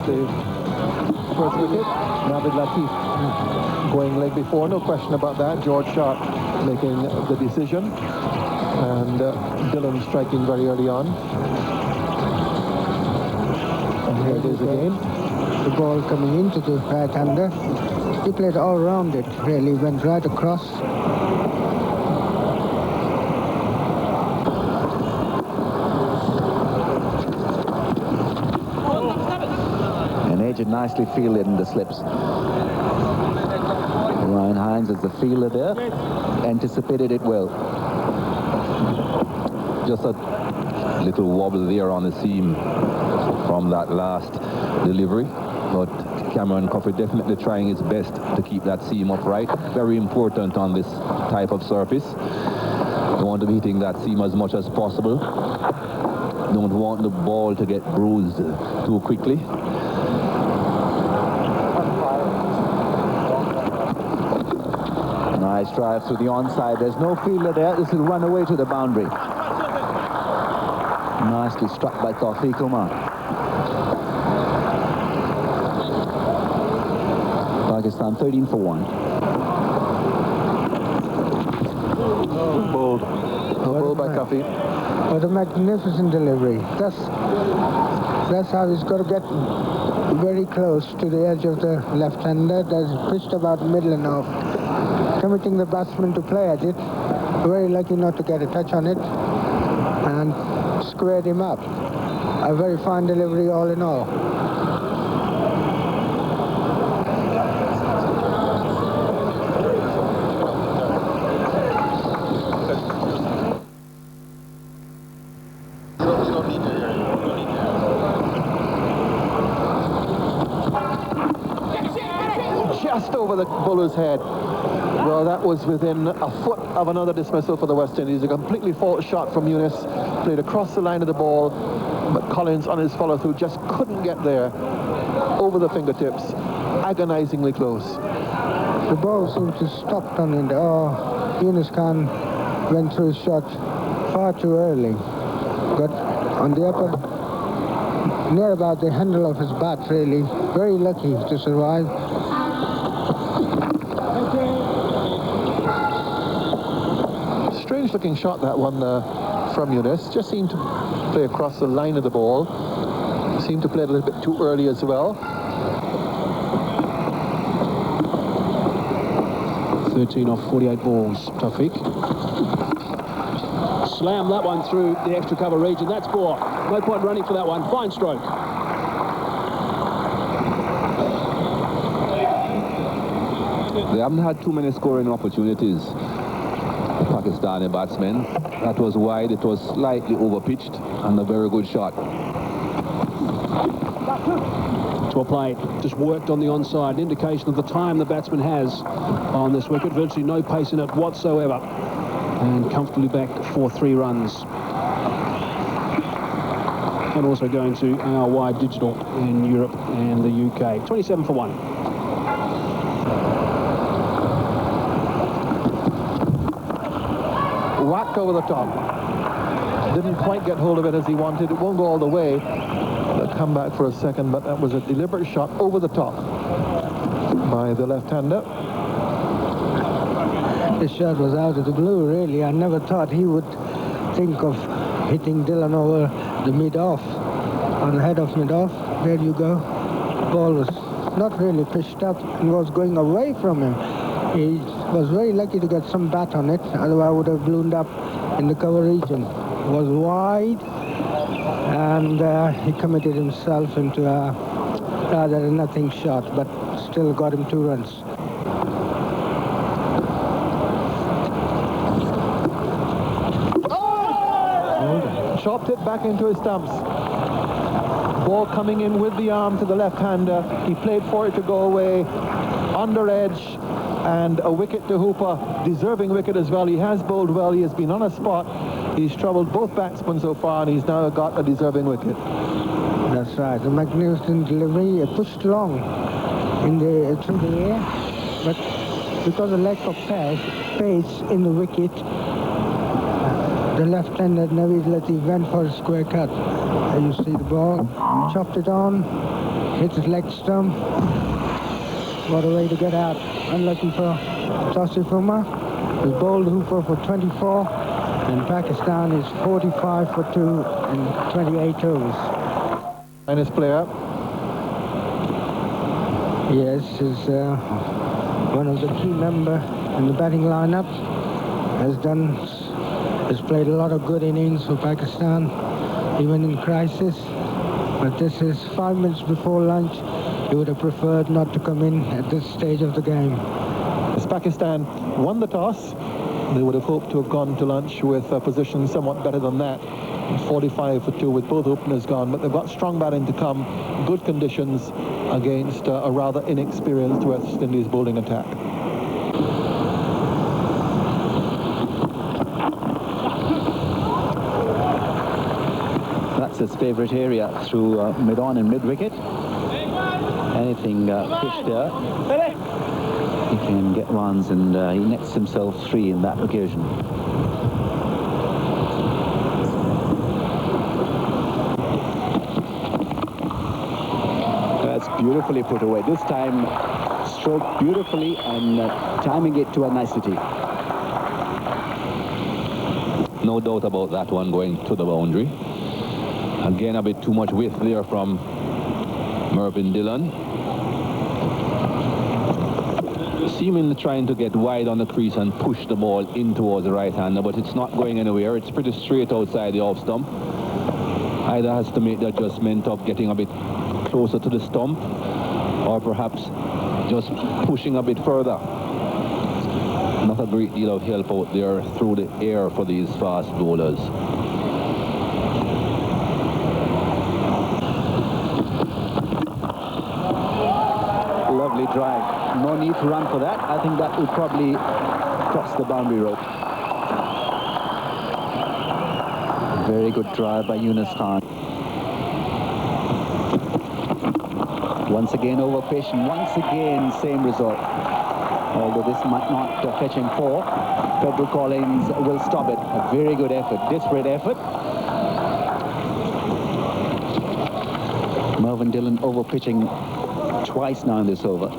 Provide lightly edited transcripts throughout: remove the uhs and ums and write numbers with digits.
the first wicket. Naved Latif going leg before, no question about that. George Sharp making the decision. And Dillon striking very early on. And here it is again. The ball coming into the right-hander. He played all around it, really, went right across. And Agent nicely fielded in the slips. Ryan Hinds as the fielder there, anticipated it well. Just a little wobble there on the seam from that last delivery, but Cameron Coffey definitely trying his best to keep that seam upright. Very important on this type of surface. You want to be hitting that seam as much as possible. Don't want the ball to get bruised too quickly. Nice drive through the onside. There's no fielder there. This will run away to the boundary. Nicely struck by Tawfiq Umar. Pakistan 13 for 1. Bowled. Bowled by Coffey. What a magnificent delivery. That's how he's got to get very close to the edge of the left-hander. That's pitched about middle and off. Committing the batsman to play at it. Very lucky not to get a touch on it. And squared him up. A very fine delivery all in all. Just over the bowler's head. Well, that was within a foot of another dismissal for the West Indies. A completely false shot from Younis, played across the line of the ball, but Collins on his follow-through just couldn't get there. Over the fingertips, agonizingly close. The ball seemed to stop on it. Oh, Younis Khan went through his shot far too early. But on the upper, near about the handle of his bat, really, very lucky to survive. Strange looking shot, that one from Younis. Just seemed to play across the line of the ball. Seemed to play a little bit too early as well. 13 off 48 balls, Tawfiq. Slam that one through the extra cover region. That's four. No point running for that one. Fine stroke. They haven't had too many scoring opportunities, Pakistani batsmen. That was wide. It was slightly overpitched and a very good shot. To a play, just worked on the onside. An indication of the time the batsman has on this wicket. Virtually no pace in it whatsoever. And comfortably back for 3 runs. And also going to our wide digital in Europe and the UK. 27 for 1. Whack over the top. Didn't quite get hold of it as he wanted. It won't go all the way. It'll come back for a second, but that was a deliberate shot over the top by the left-hander. This shot was out of the blue, really. I never thought he would think of hitting Dillon over the mid-off, on the head of mid-off. There you go. Ball was not really pitched up and was going away from him. He was very lucky to get some bat on it, otherwise would have ballooned up in the cover region. It was wide, and he committed himself into a rather nothing shot, but still got him 2 runs. Chopped it back into his stumps. Ball coming in with the arm to the left-hander. He played for it to go away. Under edge. And a wicket to Hooper. Deserving wicket as well. He has bowled well. He has been on a spot. He's troubled both batsmen so far, and he's now got a deserving wicket. That's right. A magnificent delivery. Pushed long in through the air. But because of lack of pace in the wicket, the left-hander Naved Latif went for a square cut. And you see the ball, chopped it on, hits his leg stump. What a way to get out. Unlucky for Yousuf. He's bowled Hooper for 24, and Pakistan is 45 for 2 in 28 overs. Finest player. Yes, is one of the key members in the batting lineup. Has played a lot of good innings for Pakistan, even in crisis. But this is 5 minutes before lunch. He would have preferred not to come in at this stage of the game. As Pakistan won the toss, they would have hoped to have gone to lunch with a position somewhat better than that. 45 for 2 with both openers gone, but they've got strong batting to come, good conditions against a rather inexperienced West Indies bowling attack. That's his favourite area through mid-on and mid-wicket. Anything pitched there, he can get runs, and he nets himself 3 in that occasion. That's beautifully put away. This time stroked beautifully and timing it to a nicety. No doubt about that one going to the boundary. Again, a bit too much width there from Mervyn Dillon. Seemingly trying to get wide on the crease and push the ball in towards the right-hander, but it's not going anywhere. It's pretty straight outside the off stump. Either has to make the adjustment of getting a bit closer to the stump, or perhaps just pushing a bit further. Not a great deal of help out there through the air for these fast bowlers. Lovely drive. No need to run for that. I think that will probably cross the boundary rope. Very good drive by Younis Khan. Once again over pitch, and once again same result. Although this might not fetch him 4, Pedro Collins will stop it. A very good effort, desperate effort. Mervyn Dillon over pitching twice now in this over.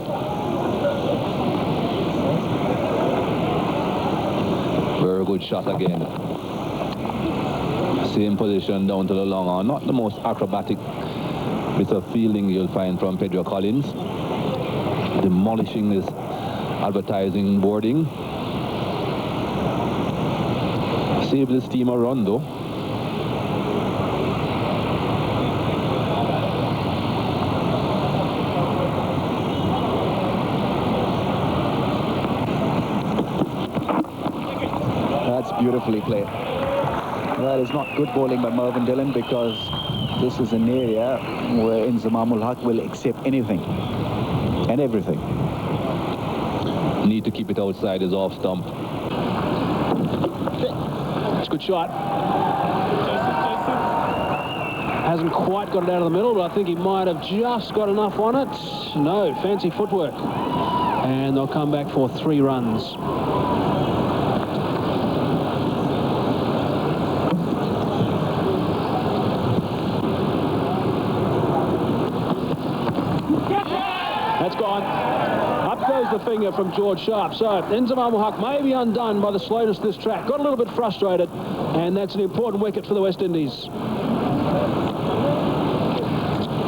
Very good shot again. Same position down to the long on. Not the most acrobatic bit of fielding you'll find from Pedro Collins. Demolishing this advertising boarding. Saved this team a run though. That's beautifully played. That is not good bowling by Mervyn Dillon, because this is an area where Inzamam Haq will accept anything and everything. Need to keep it outside his off stump. It's a good shot. Hasn't quite got it out of the middle, but I think he might have just got enough on it. No, fancy footwork. And they'll come back for 3 runs. That's gone. Up goes the finger from George Sharp. So Inzamam Haq may be undone by the slowness of this track. Got a little bit frustrated, and that's an important wicket for the West Indies.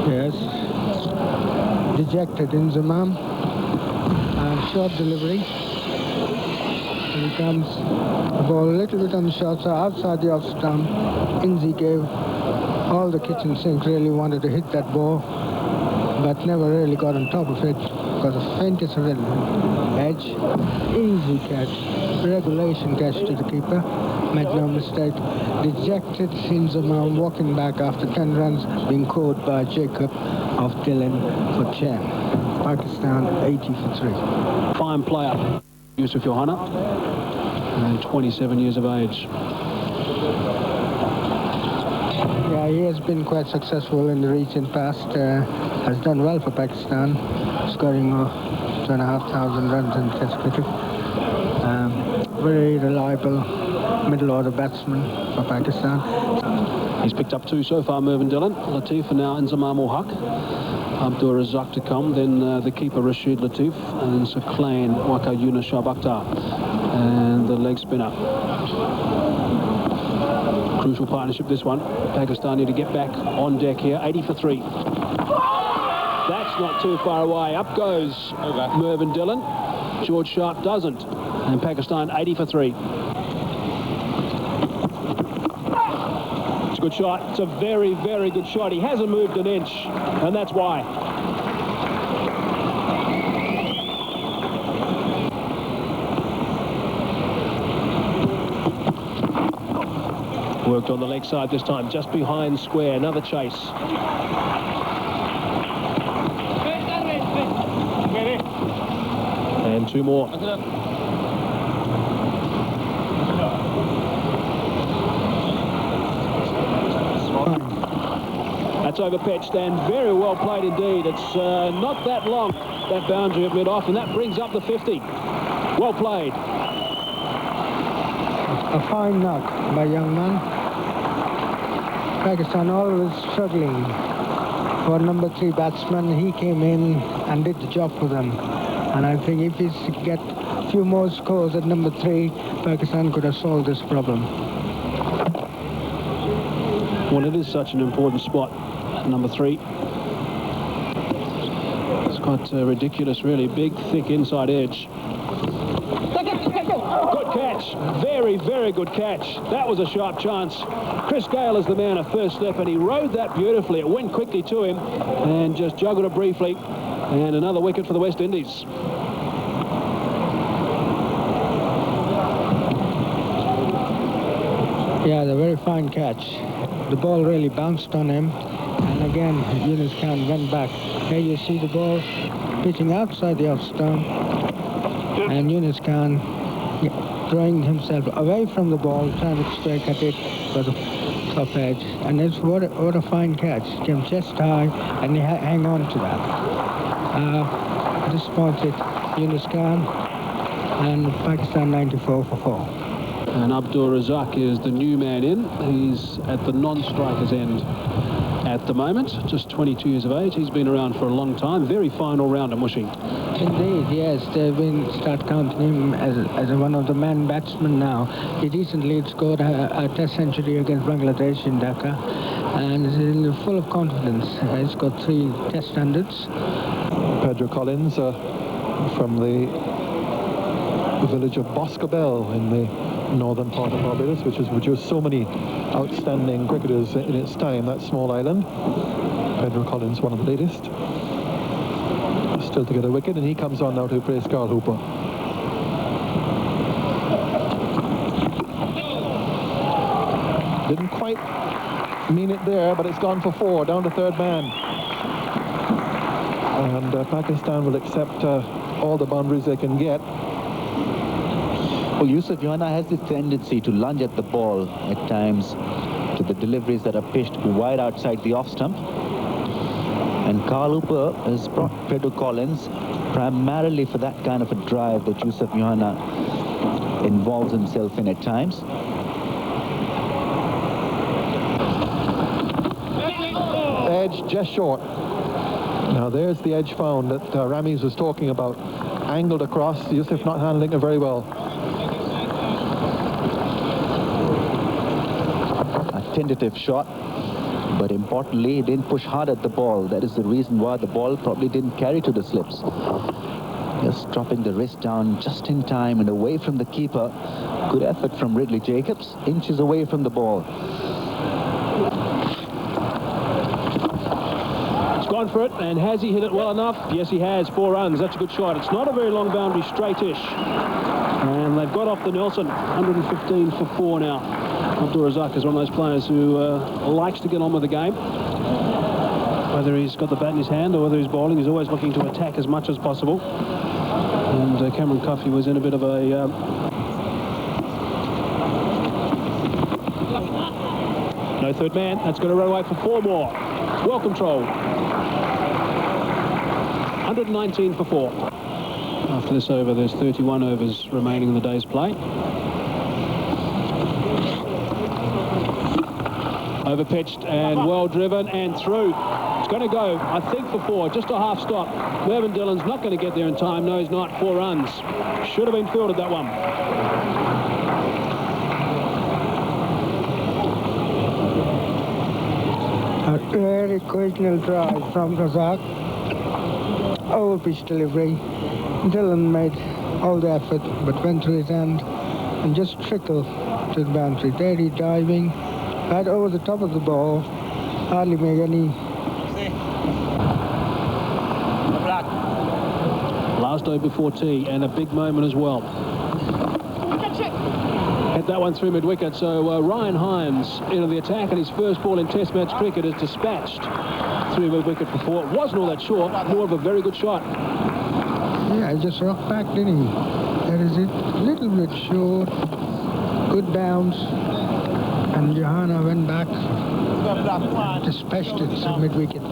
Yes. Dejected Inzamam. Short delivery. Here comes the ball a little bit on the short side, outside the off stump. Inzi gave all the kitchen sink, really wanted to hit that ball, but never really got on top of it because the faintest of edge. Easy catch, regulation catch to the keeper, made no mistake. Dejected Inzamam walking back after 10 runs, being caught by Jacob of Dillon for Chen. Pakistan 80 for 3. Fine player, Yousuf, and 27 years of age. Yeah, he has been quite successful in the recent past. Has done well for Pakistan, scoring 2,500 runs in Test cricket. Very reliable middle order batsman for Pakistan. He's picked up 2 so far, Mervyn Dillon. Latif and now Inzamam Haq. Abdur Razak to come, then the keeper Rashid Latif, and Saqlain, Waqar Younis, Akhtar, and the leg spinner. Crucial partnership, this one. Pakistan need to get back on deck here. 80 for 3. That's not too far away. Up goes Mervyn Dillon. George Sharp doesn't. And Pakistan 80 for 3. It's a good shot. It's a very, very good shot. He hasn't moved an inch, and that's why. Worked on the leg side this time, just behind square. Another chase. And 2 more. That's over-pitched and very well played indeed. It's not that long, that boundary of mid-off, and that brings up the 50. Well played. A fine knock by young man. Pakistan always struggling for number 3 batsman. He came in and did the job for them. And I think if he's to get a few more scores at number 3, Pakistan could have solved this problem. Well, it is such an important spot at number 3. It's quite ridiculous, really. Big, thick inside edge. Good catch. Very, very good catch. That was a sharp chance. Chris Gayle is the man at first step, and he rode that beautifully. It went quickly to him and just juggled it briefly. And another wicket for the West Indies. Yeah, the very fine catch. The ball really bounced on him. And again, Younis Khan went back. Here you see the ball pitching outside the off stump. And Younis Khan throwing himself away from the ball, trying to strike at it for the top edge. And it's what a fine catch. Came chest high, and he hang on to that. Disappointed Younis Khan, and Pakistan 94 for 4. And Abdur Razak is the new man in. He's at the non-strikers end at the moment, just 22 years of age. He's been around for a long time. Very fine all-rounder, Mushy. Indeed, yes. They've been start counting him as one of the man batsmen now. He recently scored a test century against Bangladesh in Dhaka, and is full of confidence. He's got 3 test standards. Pedro Collins from the village of Boscobel in the northern part of Barbados, which has produced so many outstanding cricketers in its time, that small island. Pedro Collins, one of the latest. Still to get a wicket, and he comes on now to face Carl Hooper. Didn't quite mean it there, but it's gone for 4, down to 3rd man. And Pakistan will accept all the boundaries they can get. Well, Yousuf Yohana has this tendency to lunge at the ball at times to the deliveries that are pitched wide outside the off stump. And Carl Hooper has brought Pedro Collins primarily for that kind of a drive that Yousuf Yohana involves himself in at times. Edge just short. Now there's the edge found that Ramis was talking about. Angled across, Yousuf not handling it very well. Tentative shot, but importantly he didn't push hard at the ball. That is the reason why the ball probably didn't carry to the slips. Just dropping the wrist down just in time and away from the keeper. Good effort from Ridley Jacobs, inches away from the ball. It's gone for it, and has he hit it well enough? Yes, he has. 4 runs. That's a good shot. It's not a very long boundary, straight-ish. And they've got off the Nelson. 115 for 4 now. Abdur Razak is one of those players who likes to get on with the game. Whether he's got the bat in his hand or whether he's bowling, he's always looking to attack as much as possible. And Cameron Coffey was in a bit of a... no 3rd man. That's going to run away for 4 more. Well controlled. 119 for 4. After this over, there's 31 overs remaining in the day's play. Overpitched and well driven and through. It's going to go, I think, for 4. Just a half stop. Mervyn Dillon's not going to get there in time. No, he's not. 4 runs. Should have been fielded, that one. A very occasional try from Razak. Over pitch delivery. Dillon made all the effort, but went to his hand and just trickled to the boundary. There he diving, right over the top of the ball. Hardly made any. Last over before tea, and a big moment as well. Hit that one through mid-wicket, so Ryan Hinds into the attack, and his first ball in Test match cricket is dispatched through mid-wicket for 4. It wasn't all that short, more of a very good shot. Yeah, he just rocked back, didn't he? That is it. Little bit short. Good bounce. And Johanna went back. Dispatched it to mid-wicket.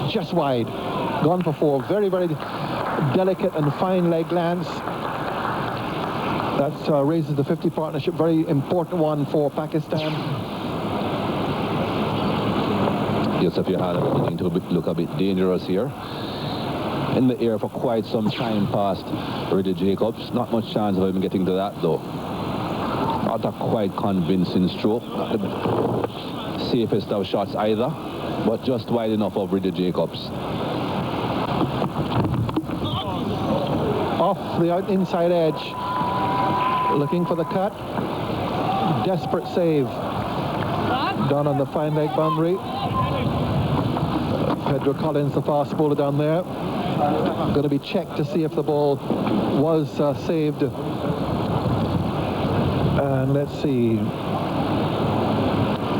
Just wide. Gone for 4. Very, very delicate and fine leg glance. That raises the 50 partnership. Very important one for Pakistan. Yousuf beginning to look a bit dangerous here. In the air for quite some time past Rida Jacobs. Not much chance of him getting to that, though. Not a quite convincing stroke. Not the safest of shots either, but just wide enough of Rida Jacobs. Off the inside edge. Looking for the cut. Desperate save. Done on the fine leg boundary. Pedro Collins, the fast bowler down there. Going to be checked to see if the ball was saved. And let's see.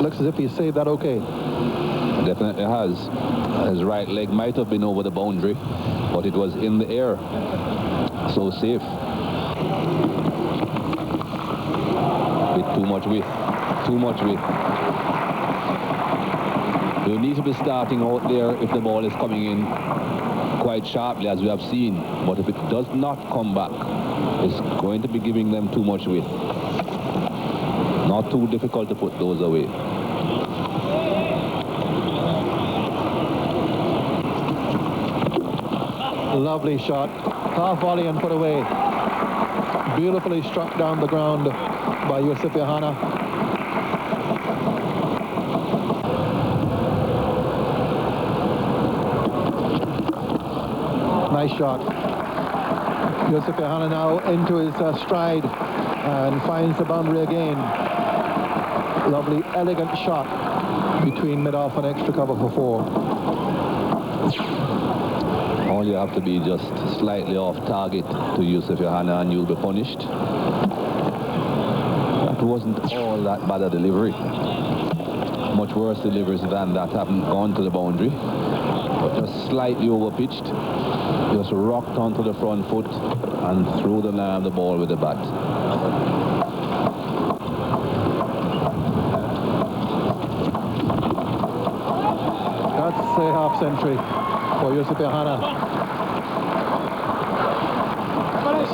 Looks as if he saved that okay. Definitely has. His right leg might have been over the boundary, but it was in the air. So safe. With too much width. Too much width. You need to be starting out there if the ball is coming in quite sharply, as we have seen. But if it does not come back, it's going to be giving them too much width. Not too difficult to put those away. Lovely shot. Half volley and put away. Beautifully struck down the ground by Yousuf Yohana. Nice shot. Yousuf Yohana now into his stride and finds the boundary again. Lovely, elegant shot between mid-off and extra cover for 4. All you have to be just slightly off target to Yousuf Yohana and you'll be punished. That wasn't all that bad a delivery. Much worse deliveries than that haven't gone to the boundary. But just slightly overpitched. Just rocked onto the front foot and threw the line of the ball with the bat. That's a half century for Yousuf Yohana.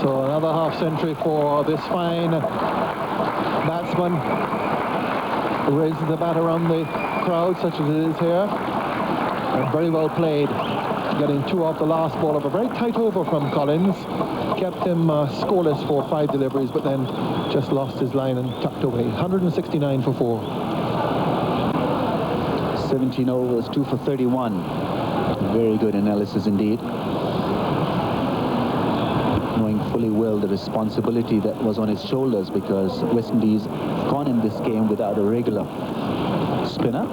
So another half century for this fine batsman. Raises the bat around the crowd, such as it is here. And very well played. Getting 2 off the last ball of a very tight over from Collins. Kept him scoreless for 5 deliveries, but then just lost his line and tucked away. 169 for 4. 17 overs, 2 for 31. Very good analysis indeed. Knowing fully well the responsibility that was on his shoulders, because West Indies gone in this game without a regular spinner.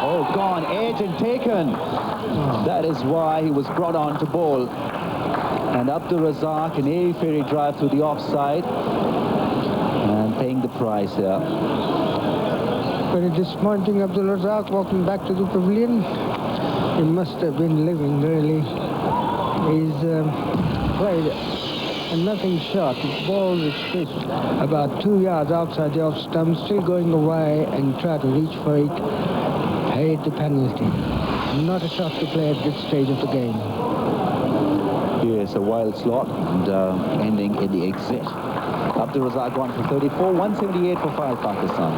Oh, gone, edge and taken. That is why he was brought on to bowl. And Abdul Razak, an airy-fairy drive through the offside. And paying the price here. Very disappointing. Abdul Razak walking back to the pavilion. He must have been living, really. He's played a nothing shot. His ball is pitched about 2 yards outside the off stump, still going away and try to reach for it. Paid the penalty. Not a shot to play at this stage of the game. Here's a wild slot and ending in the exit. Abdul Razak gone for 34, 178 for 5 Pakistan.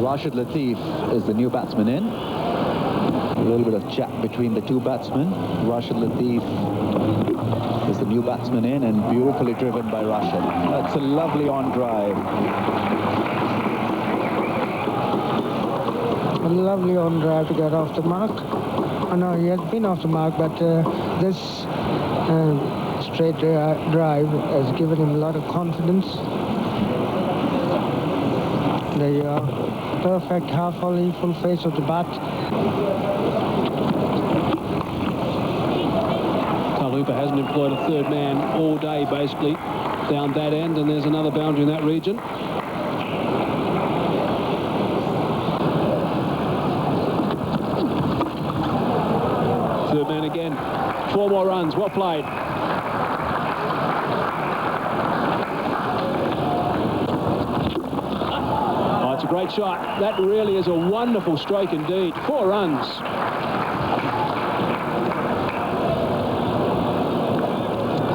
Rashid Latif is the new batsman in. A little bit of chat between the two batsmen. Rashid Latif is the new batsman in, and beautifully driven by Rashid. That's a lovely on drive. A lovely on drive to get off the mark. I know he has been off the mark, but this straight drive has given him a lot of confidence. There you are. Perfect half volley, full face of the bat. Talupa hasn't employed a third man all day, basically, down that end, and there's another boundary in that region. Third man again. 4 more runs. Well played. Oh, it's a great shot. That really is a wonderful stroke indeed. 4 runs.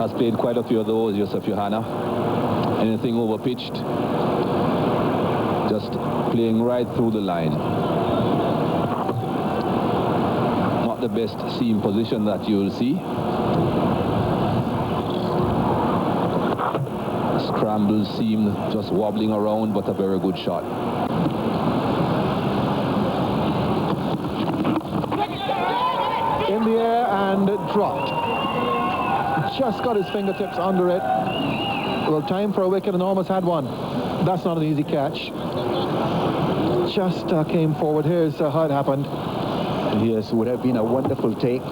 Has played quite a few of those, Yousuf Yohana. Anything over pitched, just playing right through the line. Not the best seam position that you'll see. Scramble seam, just wobbling around, but a very good shot. In the air and dropped. Just got his fingertips under it. Well, time for a wicket and almost had one. That's not an easy catch. Just came forward. Here's how it happened. Yes, would have been a wonderful take.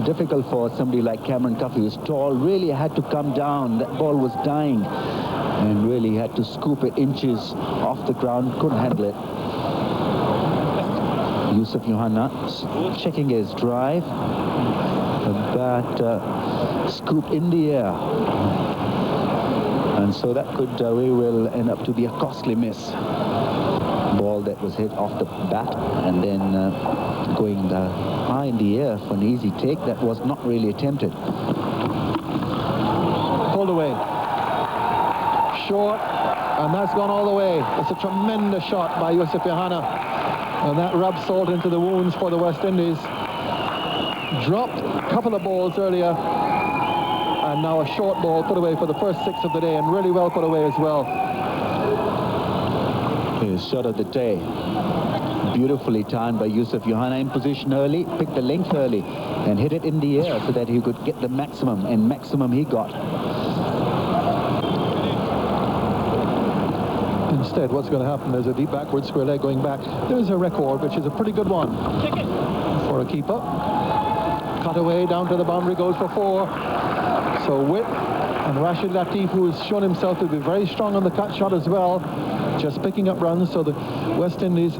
Difficult for somebody like Cameron Cuffey, who's tall. Really had to come down. That ball was dying, and really had to scoop it inches off the ground. Couldn't handle it. Yousuf Yohana checking his drive. That scoop in the air. And so that could very well end up to be a costly miss. Ball that was hit off the bat and then going high in the air for an easy take that was not really attempted. Pulled away. Short, and that's gone all the way. It's a tremendous shot by Yousuf Yohana, and that rubs salt into the wounds for the West Indies. Dropped a couple of balls earlier, and now a short ball put away for the first 6 of the day, and really well put away as well. His shot of the day. Beautifully timed by Yousuf Yohana, in position early, picked the length early, and hit it in the air so that he could get the maximum, and maximum he got. Instead, what's going to happen? There's a deep backward square leg going back. There's a record, which is a pretty good one for a keeper. Cut away, down to the boundary, goes for 4. So Witt and Rashid Latif, who has shown himself to be very strong on the cut shot as well, just picking up runs. So the West Indies,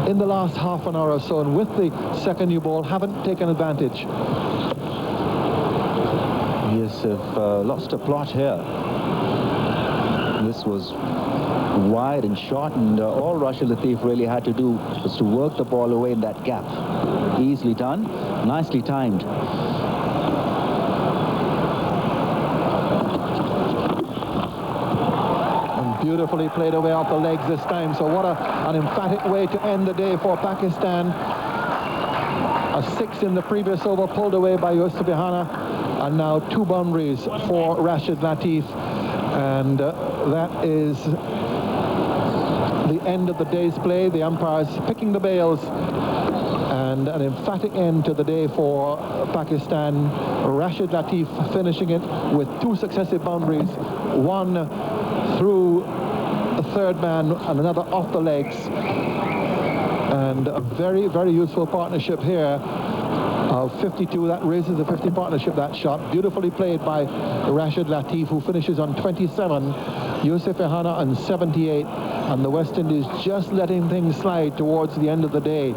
in the last half an hour or so, and with the second new ball, haven't taken advantage. Yes, have lost a plot here. This was wide and short, and all Rashid Latif really had to do was to work the ball away in that gap. Easily done, nicely timed. And beautifully played away off the legs this time. So what an emphatic way to end the day for Pakistan. A 6 in the previous over pulled away by Yousuf Yohana, and now 2 boundaries for Rashid Latif. And that is the end of the day's play. The umpires picking the bails, and an emphatic end to the day for Pakistan. Rashid Latif finishing it with 2 successive boundaries, one through the third man and another off the legs. And a very, very useful partnership here of 52. That raises the 50 partnership, that shot. Beautifully played by Rashid Latif, who finishes on 27. Yousuf Yohana on 78. And the West Indies just letting things slide towards the end of the day.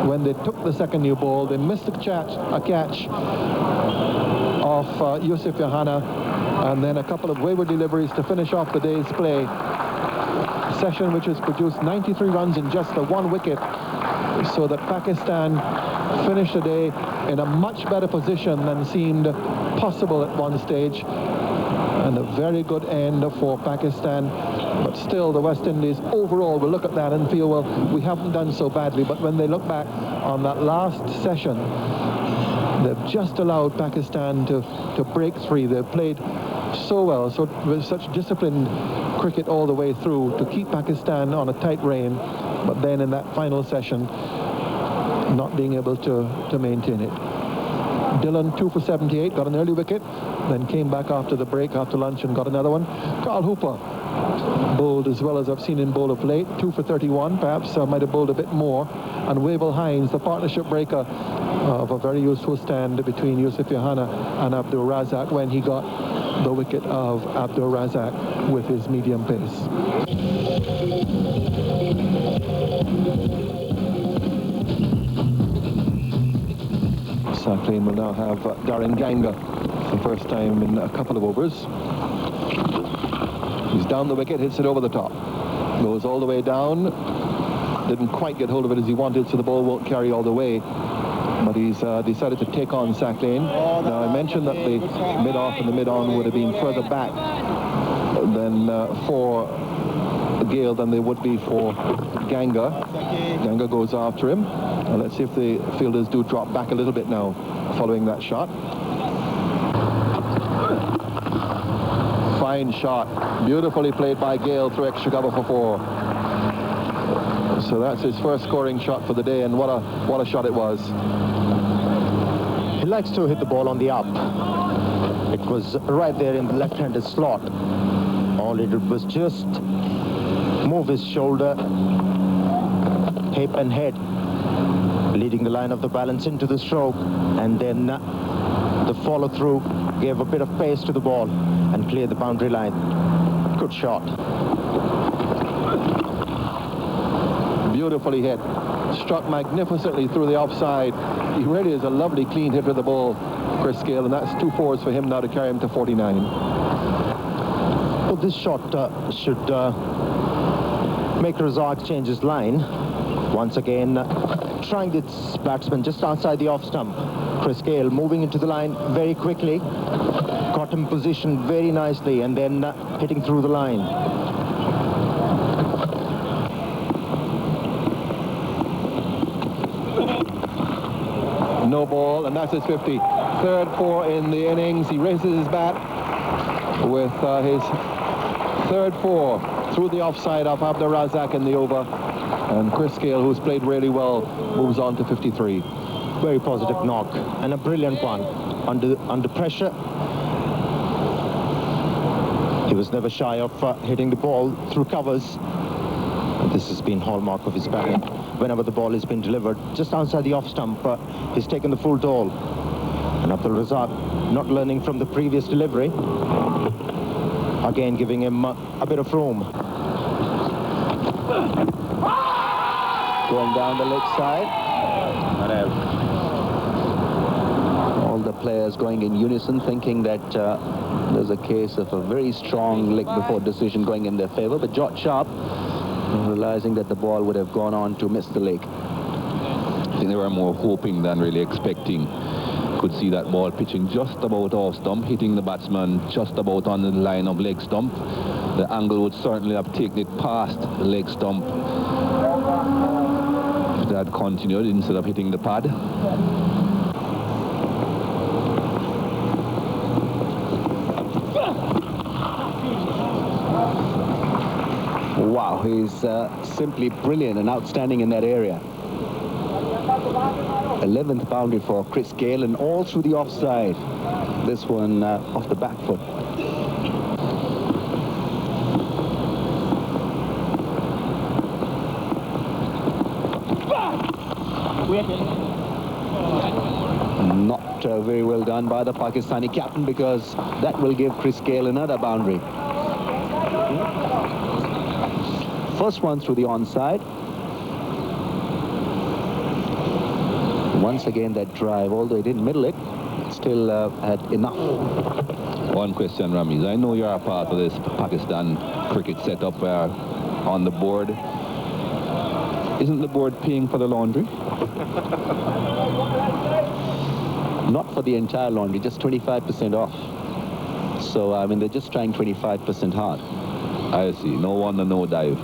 When they took the second new ball, they missed a catch of Yousuf Yohana, and then a couple of wayward deliveries to finish off the day's play. A session which has produced 93 runs in just the 1 wicket, so that Pakistan finished the day in a much better position than seemed possible at one stage, and a very good end for Pakistan. But still, the West Indies overall will look at that and feel, well, we haven't done so badly. But when they look back on that last session, they've just allowed Pakistan to break free. They've played so well, so with such disciplined cricket all the way through to keep Pakistan on a tight rein, but then in that final session, not being able to maintain it. Dillon 2 for 78, got an early wicket, then came back after the break, after lunch, and got another one. Carl Hooper bowled as well as I've seen him bowl of late, 2 for 31, perhaps might have bowled a bit more. And Wavell Hines, the partnership breaker of a very useful stand between Yousuf and Abdul Razak, when he got the wicket of Abdul Razak with his medium pace. Sacklane will now have Darren Ganga for the first time in a couple of overs. He's down the wicket, hits it over the top. Goes all the way down. Didn't quite get hold of it as he wanted, so the ball won't carry all the way. But he's decided to take on Sacklane. Now, I mentioned that the mid-off and the mid-on would have been further back than for Gayle than they would be for Ganga. Ganga goes after him. Now, let's see if the fielders do drop back a little bit now following that shot. Fine shot. Beautifully played by Gayle through extra cover for 4. So that's his first scoring shot for the day, and what a shot it was. He likes to hit the ball on the up. It was right there in the left-handed slot. All he did was just move his shoulder, hip and head, leading the line of the balance into the stroke, and then the follow-through gave a bit of pace to the ball and cleared the boundary line. Good shot. Beautifully hit. Struck magnificently through the offside. He really is a lovely clean hit with the ball, Chris Gayle, and that's 2 fours for him now to carry him to 49. Well, this shot should make Razak change his line. Once again, trying this batsman just outside the off stump. Chris Gayle moving into the line very quickly. Caught him positioned very nicely and then hitting through the line. No ball, and that's his 50. Third 4 in the innings. He raises his bat with his third 4 through the offside of Abdul Razak in the over. And Chris Gayle, who's played really well, moves on to 53. Very positive knock, and a brilliant one. Under pressure, he was never shy of hitting the ball through covers. This has been hallmark of his batting. Whenever the ball has been delivered just outside the off stump, he's taken the full toll. And Abdul Razak, not learning from the previous delivery, again giving him a bit of room. Going down the leg side. All the players going in unison, thinking that there's a case of a very strong leg before decision going in their favor. But George Sharp, realizing that the ball would have gone on to miss the leg. I think they were more hoping than really expecting. Could see that ball pitching just about off stump, hitting the batsman just about on the line of leg stump. The angle would certainly have taken it past the leg stump if that had continued instead of hitting the pad. Wow, he's simply brilliant and outstanding in that area. 11th boundary for Chris Gayle, and all through the offside. This one off the back foot. Not very well done by the Pakistani captain, because that will give Chris Gayle another boundary. First one through the onside. Once again that drive, although he didn't middle it, still had enough. One question, Ramiz. I know you're a part of this Pakistan cricket setup on the board. Isn't the board paying for the laundry? Not for the entire laundry, just 25% off. So, I mean, they're just trying 25% hard. I see. No wonder, no dive.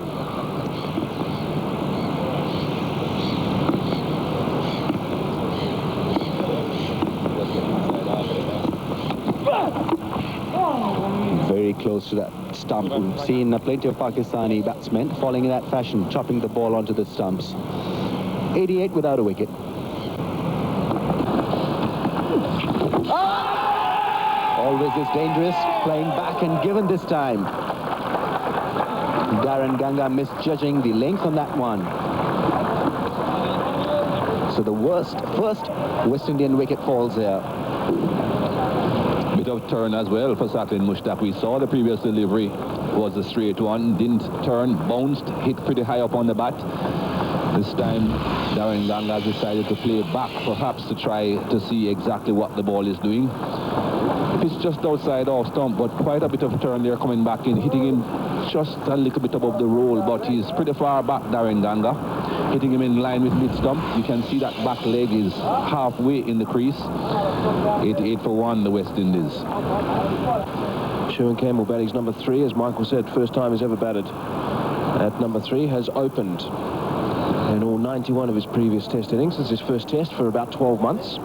Very close to that stump. We've seen plenty of Pakistani batsmen falling in that fashion, chopping the ball onto the stumps. 88 without a wicket. Always is dangerous, playing back and given this time. Darren Ganga misjudging the length on that one. So the first West Indian wicket falls there. Bit of turn as well for Saqlain Mushtaq. We saw the previous delivery was a straight one, didn't turn, bounced, hit pretty high up on the bat. This time Darren Ganga has decided to play back, perhaps to try to see exactly what the ball is doing. It's just outside off stump, but quite a bit of turn there coming back in, hitting him just a little bit above the roll, but he's pretty far back, Darren Ganga, hitting him in line with mid-stump. You can see that back leg is halfway in the crease. 88 for 1, the West Indies. Sherwin Campbell batting number 3, as Michael said, first time he's ever batted at number 3, has opened in all 91 of his previous test innings. This is his first test for about 12 months.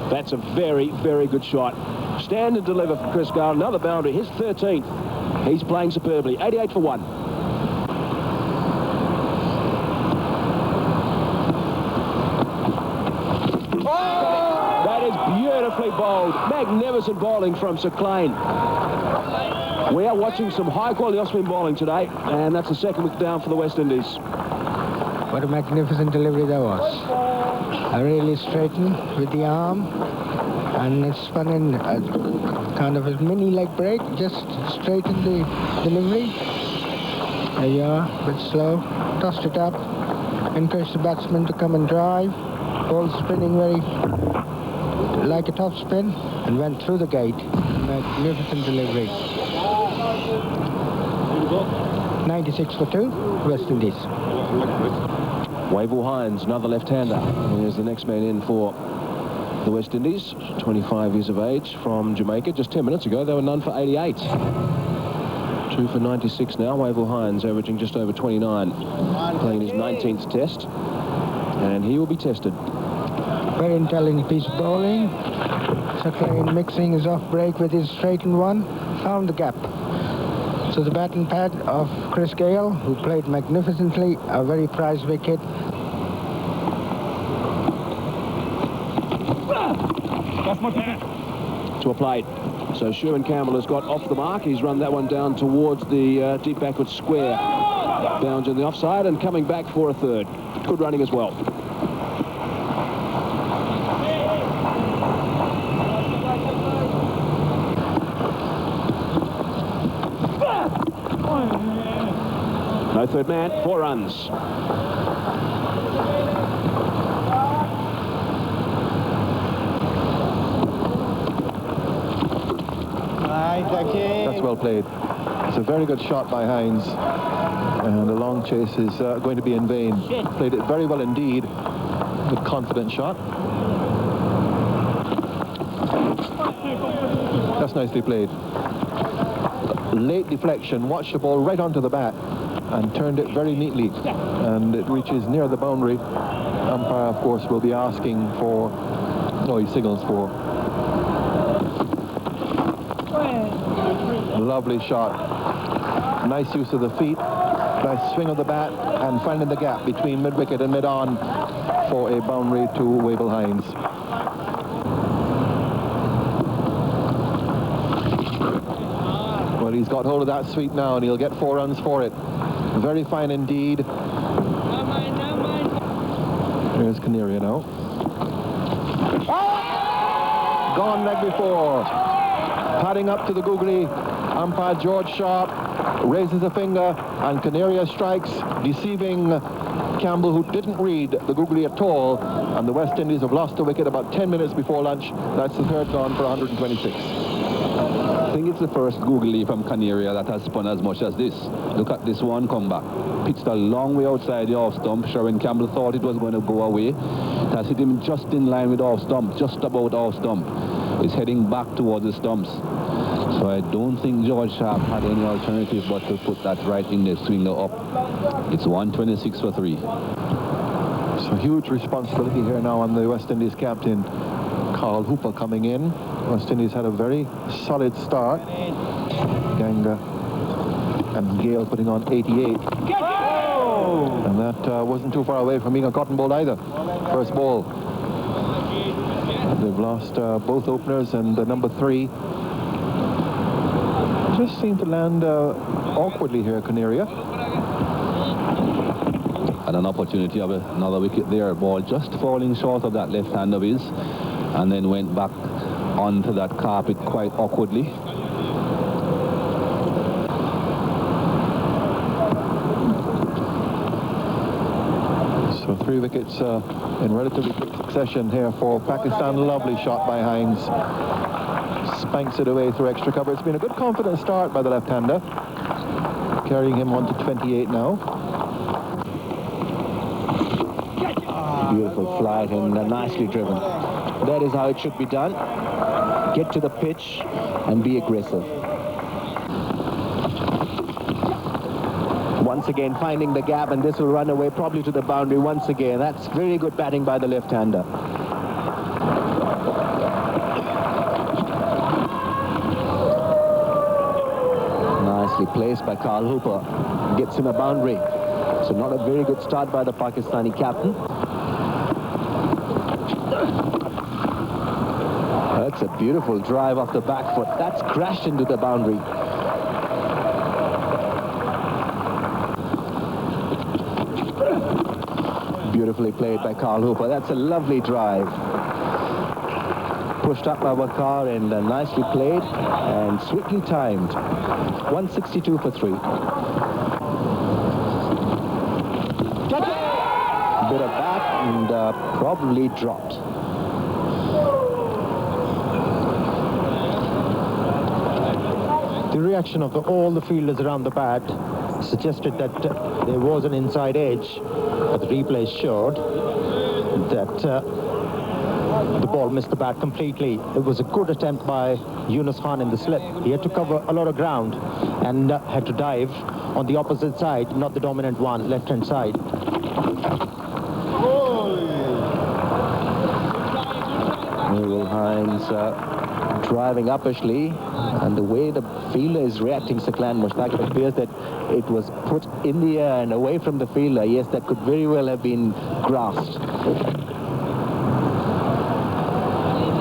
That's a very, very good shot. Stand and deliver for Chris Gayle. Another boundary, his 13th. He's playing superbly. 88 for 1. That is beautifully bowled. Magnificent bowling from Saqlain. We are watching some high-quality off-spin bowling today, and that's the second wicket down for the West Indies. What a magnificent delivery that was. I really straightened with the arm, and it's spun in kind of a mini leg break, just straighten the delivery. There you are, a bit slow, tossed it up, encouraged the batsman to come and drive, ball spinning very like a top spin, and went through the gate. Magnificent delivery. 96 for 2, West Indies. Waqar Younis, another left-hander. Here's the next man in for the West Indies, 25 years of age, from Jamaica. Just 10 minutes ago, they were none for 88. 2 for 96 now. Waqar Younis averaging just over 29, playing his 19th test, and he will be tested. Very intelligent piece of bowling. Saqlain mixing his off break with his straightened one, found the gap. So the batting pad of Chris Gayle, who played magnificently, a very prized wicket. To a plate. So Sherwin Campbell has got off the mark. He's run that one down towards the deep backward square. Bounds in the offside and coming back for a third. Good running as well. No third man, 4 runs. That's well played. It's a very good shot by Hinds, and the long chase is going to be in vain. Played it very well indeed. Good confident shot. That's nicely played. Late deflection, watched the ball right onto the bat and turned it very neatly, and it reaches near the boundary. Umpire, of course, will be asking for, no, he signals for. Lovely shot. Nice use of the feet, nice swing of the bat, and finding the gap between mid-wicket and mid-on for a boundary to Waqar Younis. Well, he's got hold of that sweep now, and he'll get 4 runs for it. Very fine indeed. There's Canaria now. Gone leg before. Padding up to the googly. Umpire George Sharp raises a finger, and Canaria strikes, deceiving Campbell, who didn't read the googly at all, and the West Indies have lost a wicket about 10 minutes before lunch. That's the third gone for 126. think it's the first googly from Canaria that has spun as much as this. Look at this one come back. Pitched a long way outside the off stump. Sherwin Campbell thought it was going to go away. It has hit him just in line with off stump, just about off stump. It's heading back towards the stumps. So I don't think George Sharp had any alternative but to put that right in the swinger up. It's 126 for 3. So huge responsibility here now on the West Indies captain, Carl Hooper, coming in. West Indies had a very solid start. Ganga and Gayle putting on 88. And that wasn't too far away from being a cotton ball either. First ball. They've lost both openers, and the number 3 just seemed to land awkwardly here, Canaria. Had an opportunity of another wicket there. Ball just falling short of that left hand of his, and then went back onto that carpet quite awkwardly. So 3 wickets in relatively quick succession here for Pakistan. Lovely shot by Hinds. Spanks it away through extra cover. It's been a good confident start by the left-hander, carrying him on to 28 now. Beautiful flight and nicely driven. That is how it should be done. Get to the pitch and be aggressive. Once again finding the gap, and this will run away probably to the boundary once again. That's very good batting by the left-hander. Nicely placed by Carl Hooper. Gets him a boundary. So not a very good start by the Pakistani captain. That's a beautiful drive off the back foot. That's crashed into the boundary. Beautifully played by Carl Hooper. That's a lovely drive. Pushed up by Waqar and nicely played and sweetly timed. 162 for 3. Bit of bat and probably dropped. The reaction of all the fielders around the bat suggested that there was an inside edge, but the replay showed that the ball missed the bat completely. It was a good attempt by Younis Khan in the slip. He had to cover a lot of ground and had to dive on the opposite side, not the dominant one, left-hand side. Naved Hinds driving uppishly, and the way the fielder is reacting, Saklan Mushtaq, it appears that it was put in the air and away from the fielder. Yes, that could very well have been grasped.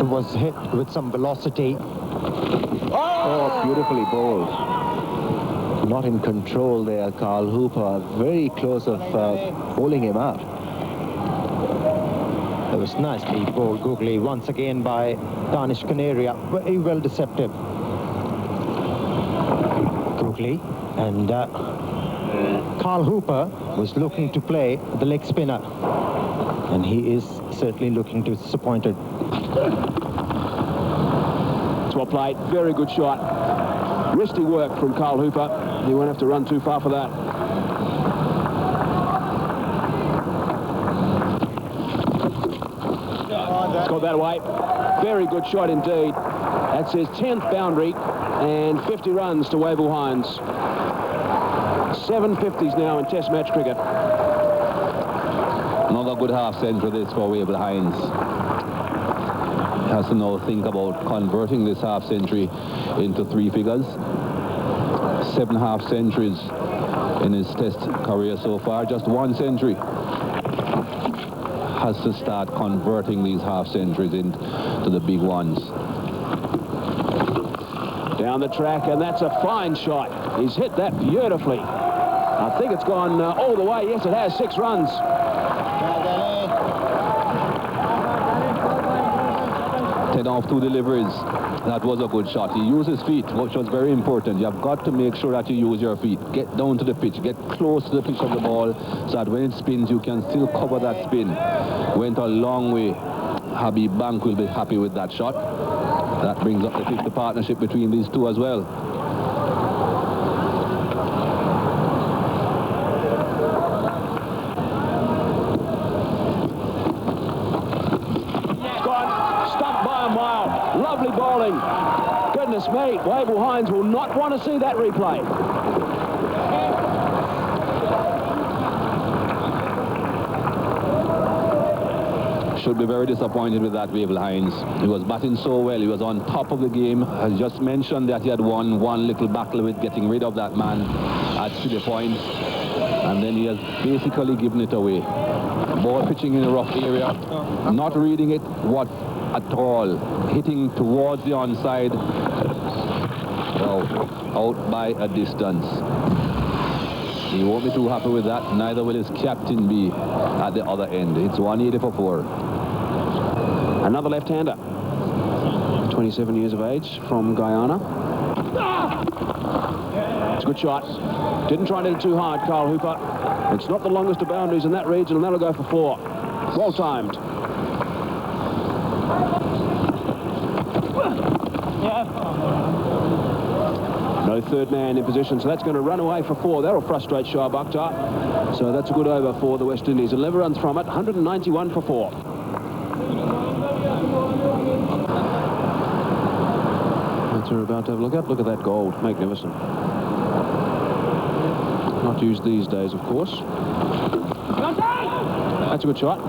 It was hit with some velocity. Oh, beautifully bowled. Not in control there, Carl Hooper. Very close of bowling him out. It was nicely bowled googly once again by Danish Canaria. Very well deceptive. Googly. And Carl Hooper was looking to play the leg spinner. And he is certainly looking disappointed. It's well played. Very good shot. Risky work from Carl Hooper. He won't have to run too far for that. It's got that away. Very good shot indeed. That's his 10th boundary and 50 runs to Wavell Hinds. 7 50s now in Test match cricket. Another good half century this for Wavell Hinds. Has to now think about converting this half century into 3 figures. 7 half centuries in his Test career so far. Just 1 century. Has to start converting these half centuries into the big ones. Down the track, and that's a fine shot. He's hit that beautifully. I think it's gone all the way. Yes, it has. 6 runs. 10 off 2 deliveries. That was a good shot. He used his feet, which was very important. You have got to make sure that you use your feet. Get down to the pitch. Get close to the pitch of the ball so that when it spins, you can still cover that spin. Went a long way. Habib Bank will be happy with that shot. That brings up the 50 partnership between these two as well. Lovely bowling. Goodness me, Waqar Hinds will not want to see that replay. Should be very disappointed with that, Waqar Hinds. He was batting so well. He was on top of the game. I just mentioned that he had won one little battle with getting rid of that man at City Point. And then he has basically given it away. Ball pitching in a rough area. Not reading it at all. Hitting towards the onside. Oh, out by a distance. He won't be too happy with that. Neither will his captain be at the other end. It's 180 for 4. Another left-hander. 27 years of age from Guyana. It's a good shot. Didn't try and hit it too hard, Carl Hooper. It's not the longest of boundaries in that region, and that'll go for 4. Well timed. No third man in position, so that's going to run away for 4. That'll frustrate Shoaib Akhtar. So that's a good over for the West Indies. 11 runs from it, 191 for 4. That's what we're about to have a look at. Look at that gold. Magnificent. Not used these days, of course. That's a good shot.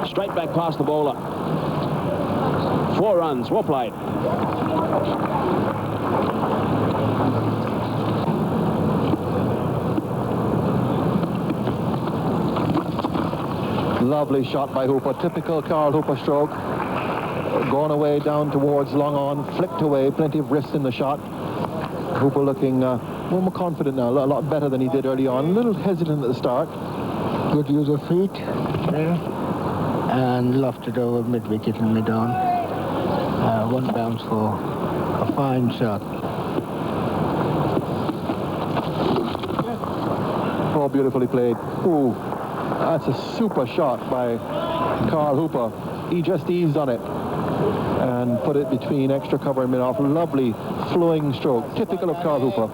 Straight back past the bowler. 4 runs. Well played. Lovely shot by Hooper. Typical Carl Hooper stroke. Gone away down towards long on. Flicked away. Plenty of wrist in the shot. Hooper looking more confident now. A lot better than he did early on. A little hesitant at the start. Good use of feet there. And lofted over mid-wicket and mid-on. 1 bounce for a fine shot. Oh, beautifully played. Ooh, that's a super shot by Carl Hooper. He just eased on it and put it between extra cover and mid-off. Lovely flowing stroke, typical of Carl Hooper.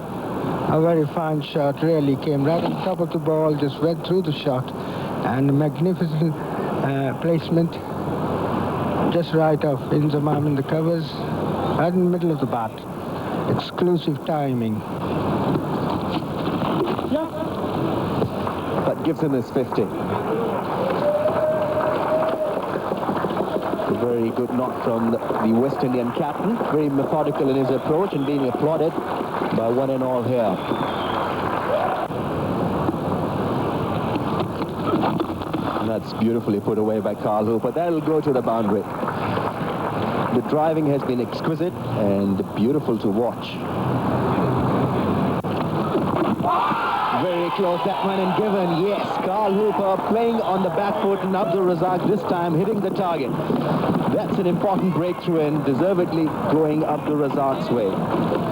A very fine shot, really came right on top of the ball, just went through the shot, and a magnificent placement, just right off Inzamam in the covers, right in the middle of the bat. Exclusive timing. That gives him his 50. A very good knock from the West Indian captain, very methodical in his approach and being applauded by one and all here. And that's beautifully put away by Carl Hooper. That'll go to the boundary. The driving has been exquisite and beautiful to watch. Very close, that one and given. Yes, Carl Hooper playing on the back foot, and Abdul Razak this time hitting the target. That's an important breakthrough and deservedly going Abdul Razak's way.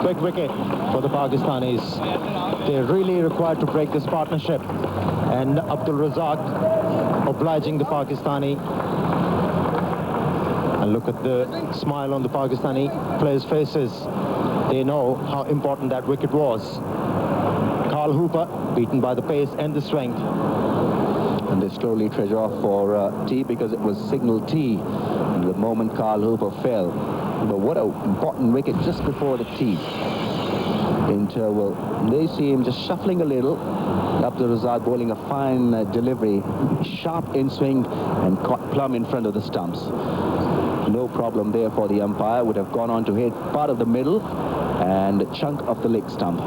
Quick wicket for the Pakistanis. They're really required to break this partnership. And Abdul Razak obliging the Pakistani. And look at the smile on the Pakistani players' faces. They know how important that wicket was. Carl Hooper beaten by the pace and the strength. And they slowly treasure off for T because it was signal T the moment Carl Hooper fell. But what an important wicket just before the T interval. They see him just shuffling a little. Abdul Razak bowling a fine delivery, sharp in swing and caught plumb in front of the stumps. No problem there for the umpire. Would have gone on to hit part of the middle and a chunk of the leg stump.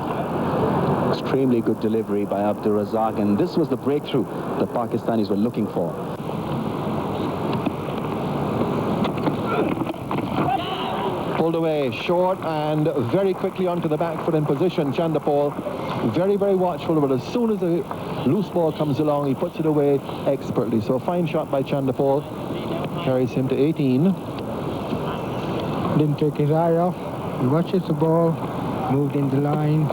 Extremely good delivery by Abdul Razak, and this was the breakthrough the Pakistanis were looking for. Pulled away short and very quickly onto the back foot in position. Chandapal very, very watchful, but as soon as a loose ball comes along, he puts it away expertly. So a fine shot by Chandapal carries him to 18. Didn't take his eye off. He watches the ball, moved in the line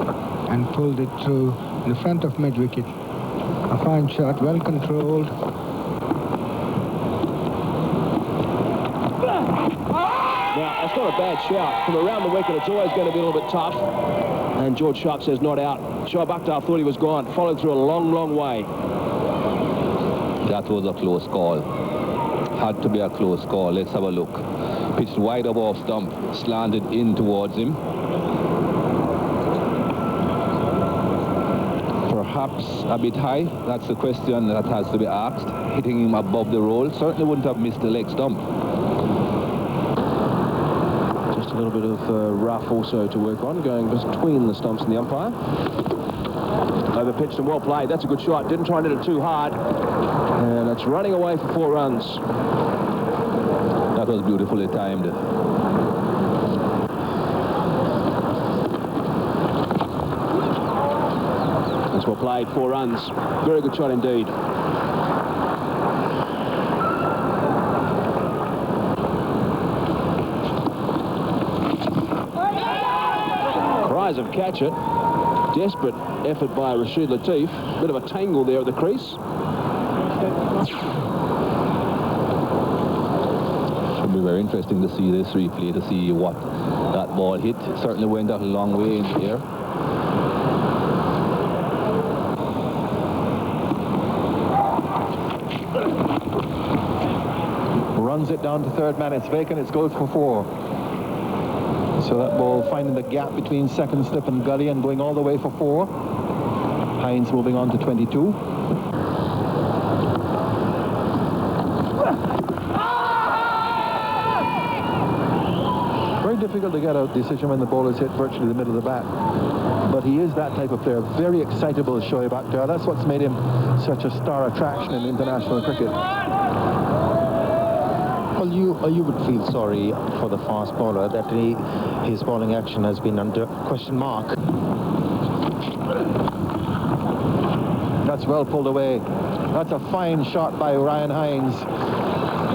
and pulled it through the front of mid-wicket. A fine shot, well controlled. Now, I saw a a bad shout. From around the wicket, it's always going to be a little bit tough. And George Sharp says not out. Shoaib Akhtar thought he was gone. Followed through a long, long way. That was a close call. Had to be a close call. Let's have a look. Pitched wide up off stump. Slanted in towards him. Perhaps a bit high. That's the question that has to be asked. Hitting him above the roll. Certainly wouldn't have missed the leg stump. Just a little bit of rough also to work on, going between the stumps and the umpire. Over pitched and well played. That's a good shot. Didn't try and hit it too hard. And it's running away for 4 runs. That was beautifully timed. That's well played. 4 runs. Very good shot indeed. Cries of catch it. Desperate effort by Rashid Latif. Bit of a tangle there at the crease. Should be very interesting to see this replay, to see what that ball hit. It certainly went out a long way in the air. Runs it down to third man. It's vacant. It goes for 4. So that ball finding the gap between second slip and gully and going all the way for 4. Hinds moving on to 22. Very difficult to get a decision when the ball is hit virtually the middle of the bat. But he is that type of player. Very excitable, Shoaib Akhtar. That's what's made him such a star attraction in international cricket. Well, you would feel sorry for the fast bowler that his bowling action has been under question mark. That's well pulled away. That's a fine shot by Ryan Hinds.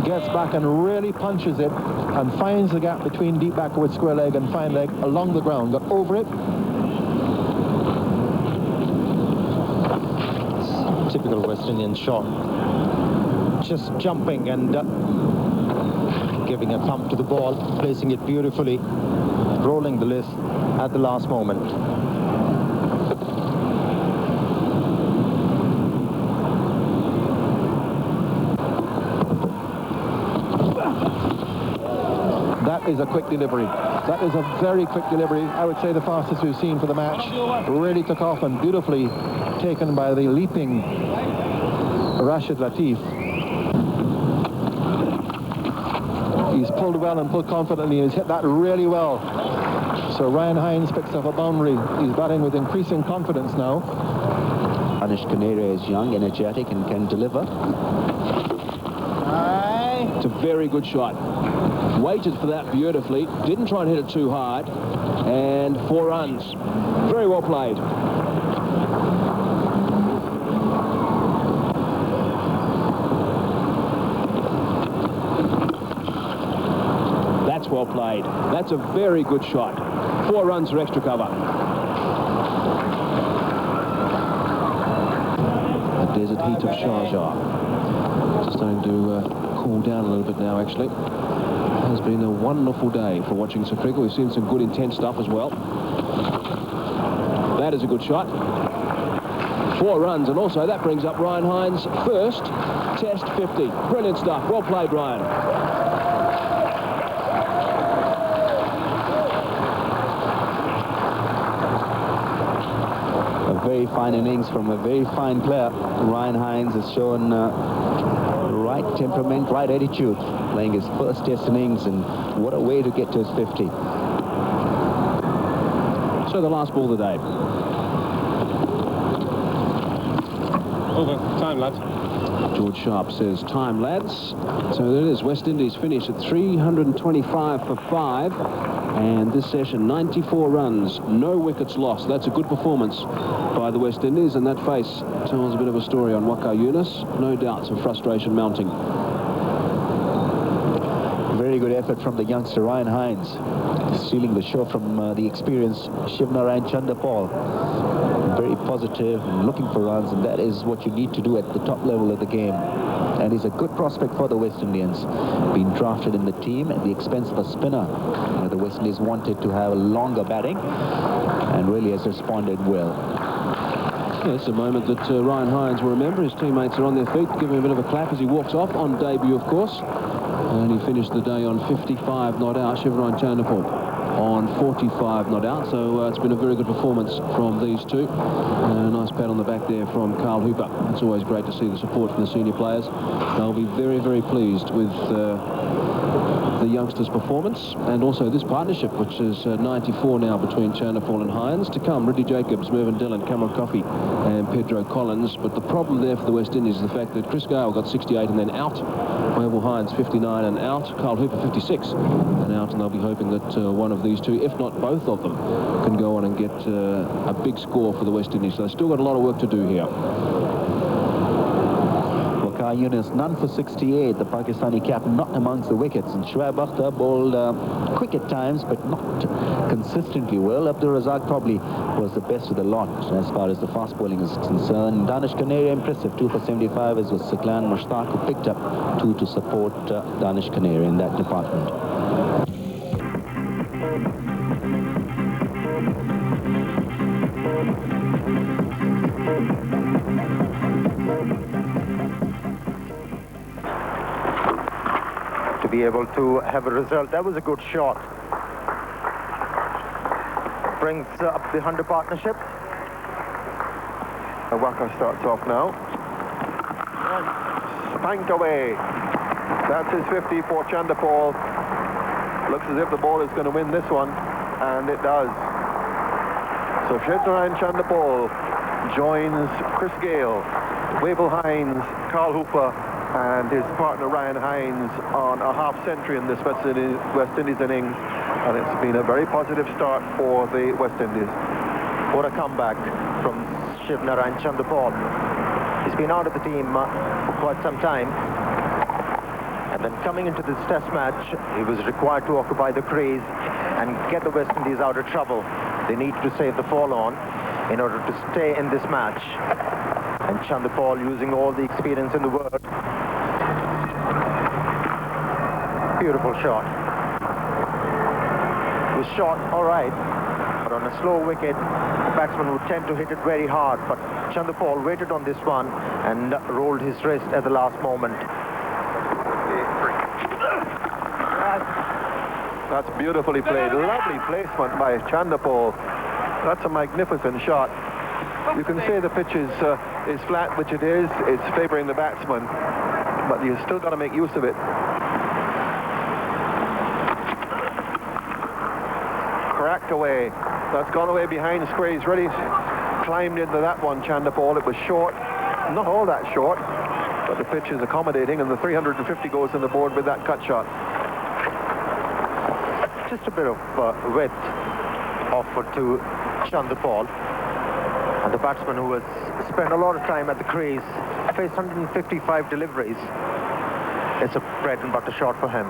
Gets back and really punches it and finds the gap between deep backward square leg and fine leg along the ground. Got over it. Typical West Indian shot. Just jumping and giving a thump to the ball, placing it beautifully, rolling the list at the last moment. That is a quick delivery. That is a very quick delivery. I would say the fastest we've seen for the match. Really took off and beautifully taken by the leaping Rashid Latif. He's pulled well and pulled confidently. He's hit that really well. So Ryan Hinds picks up a boundary. He's batting with increasing confidence now. Anish Kanere is young, energetic, and can deliver. It's a very good shot. Waited for that beautifully. Didn't try and hit it too hard. And 4 runs. Very well played. That's well played. That's a very good shot. 4 runs for extra cover. The desert heat of Sharjah. Just starting to cool down a little bit now, actually. It has been a wonderful day for watching some cricket. We've seen some good intense stuff as well. That is a good shot. 4 runs, and also that brings up Ryan Hinds' first Test 50. Brilliant stuff. Well played, Ryan. A very fine innings from a very fine player. Ryan Hinds has shown right temperament, right attitude, playing his first Test innings, and what a way to get to his 50. So the last ball of the day. Over. Time, lads. George Sharp says, time, lads. So there it is. West Indies finish at 325 for 5. And this session, 94 runs, no wickets lost. That's a good performance by the West Indies. And that face tells a bit of a story on Waqar Younis. No doubt some frustration mounting. Very good effort from the youngster Ryan Hinds, stealing the show from the experienced Shivnarayan Chanderpaul. Very positive and looking for runs, and that is what you need to do at the top level of the game. and he's a good prospect for the West Indians. Been drafted in the team at the expense of a spinner. You know, the West Indies wanted to have a longer batting, and really has responded well. Yeah, it's a moment that Ryan Hinds will remember. His teammates are on their feet, giving him a bit of a clap as he walks off on debut, of course. And he finished the day on 55 not out. Shivran Chanderpaul on 45 not out. So it's been a very good performance from these two. Nice pat on the back there from Carl Hooper. It's always great to see the support from the senior players. They'll be very, very pleased with the youngsters' performance, and also this partnership, which is 94 now between Chanderpaul and Hinds. To come, Ridley Jacobs, Mervyn Dillon, Cameron Coffey and Pedro Collins. But the problem there for the West Indies is the fact that Chris Gayle got 68 and then out. Wavell Hinds 59 and out. Carl Hooper 56 and out, and they'll be hoping that one of these two, if not both of them, can go on and get a big score for the West Indies. So they've still got a lot of work to do here. Waqar Younis, none for 68, the Pakistani captain, not amongst the wickets. And Shoaib Akhtar bowled quick at times, but not consistently well. Abdul Razak probably was the best of the lot as far as the fast bowling is concerned. Danish Kaneri, impressive, 2 for 75, as was Siklan Mushtaq, who picked up 2 to support Danish Kaneri in that department. To be able to have a result, that was a good shot. Brings up the 100 partnership. Waqar starts off now. Spanked away. That's his 50 for Chanderpaul. Looks as if the ball is going to win this one, and it does. So Shivran Chanderpaul joins Chris Gayle, Wavell Hinds, Carl Hooper, and his partner Ryan Hinds on a half-century in this West Indies innings, and it's been a very positive start for the West Indies. What a comeback from Shivran Chanderpaul. He's been out of the team for quite some time, and then coming into this test match, he was required to occupy the crease and get the West Indies out of trouble. They need to save the fall-on in order to stay in this match, and Chanderpaul, using all the experience in the world. Beautiful shot. It was shot all right, but on a slow wicket, the batsman would tend to hit it very hard, but Chanderpaul waited on this one and rolled his wrist at the last moment. That's beautifully played. Lovely placement by Chanderpaul. That's a magnificent shot. You can say the pitch is flat, which it is. It's favouring the batsman, but you've still got to make use of it. Cracked away. That's gone away behind square. He's really climbed into that one, Chanderpaul. It was short, not all that short, but the pitch is accommodating, and the 350 goes on the board with that cut shot. Just a bit of width offered to Chanderpaul, and the batsman, who has spent a lot of time at the crease, faced 155 deliveries. It's a bread and butter shot for him.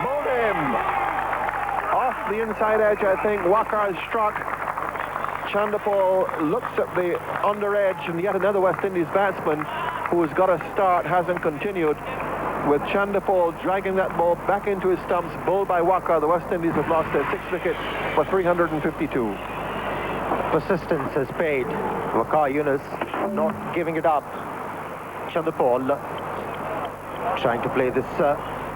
Bowled him off the inside edge, I think. Waqar struck. Chanderpaul looks at the under edge, and yet another West Indies batsman who's got a start hasn't continued, with Chanderpaul dragging that ball back into his stumps, bowled by Waqar. The West Indies have lost their 6th wicket for 352. Persistence has paid. Waqar Younis not giving it up. Chanderpaul trying to play this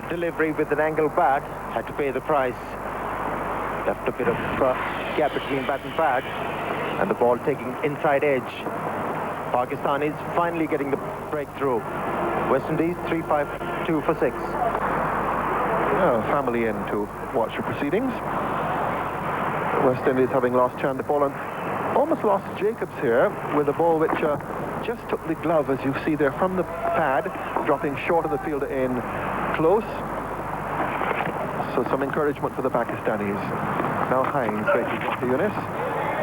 delivery with an angled bat, had to pay the price. Left a bit of gap between bat and pad, and the ball taking inside edge. Pakistan is finally getting the breakthrough. West Indies 3-5-2 for 6. Family in to watch the proceedings. West Indies having lost Chanderpaul and almost lost Jacobs here with a ball which just took the glove, as you see there, from the pad, dropping short of the fielder in close. So some encouragement for the Pakistanis. Now Hinds breaking to Younis.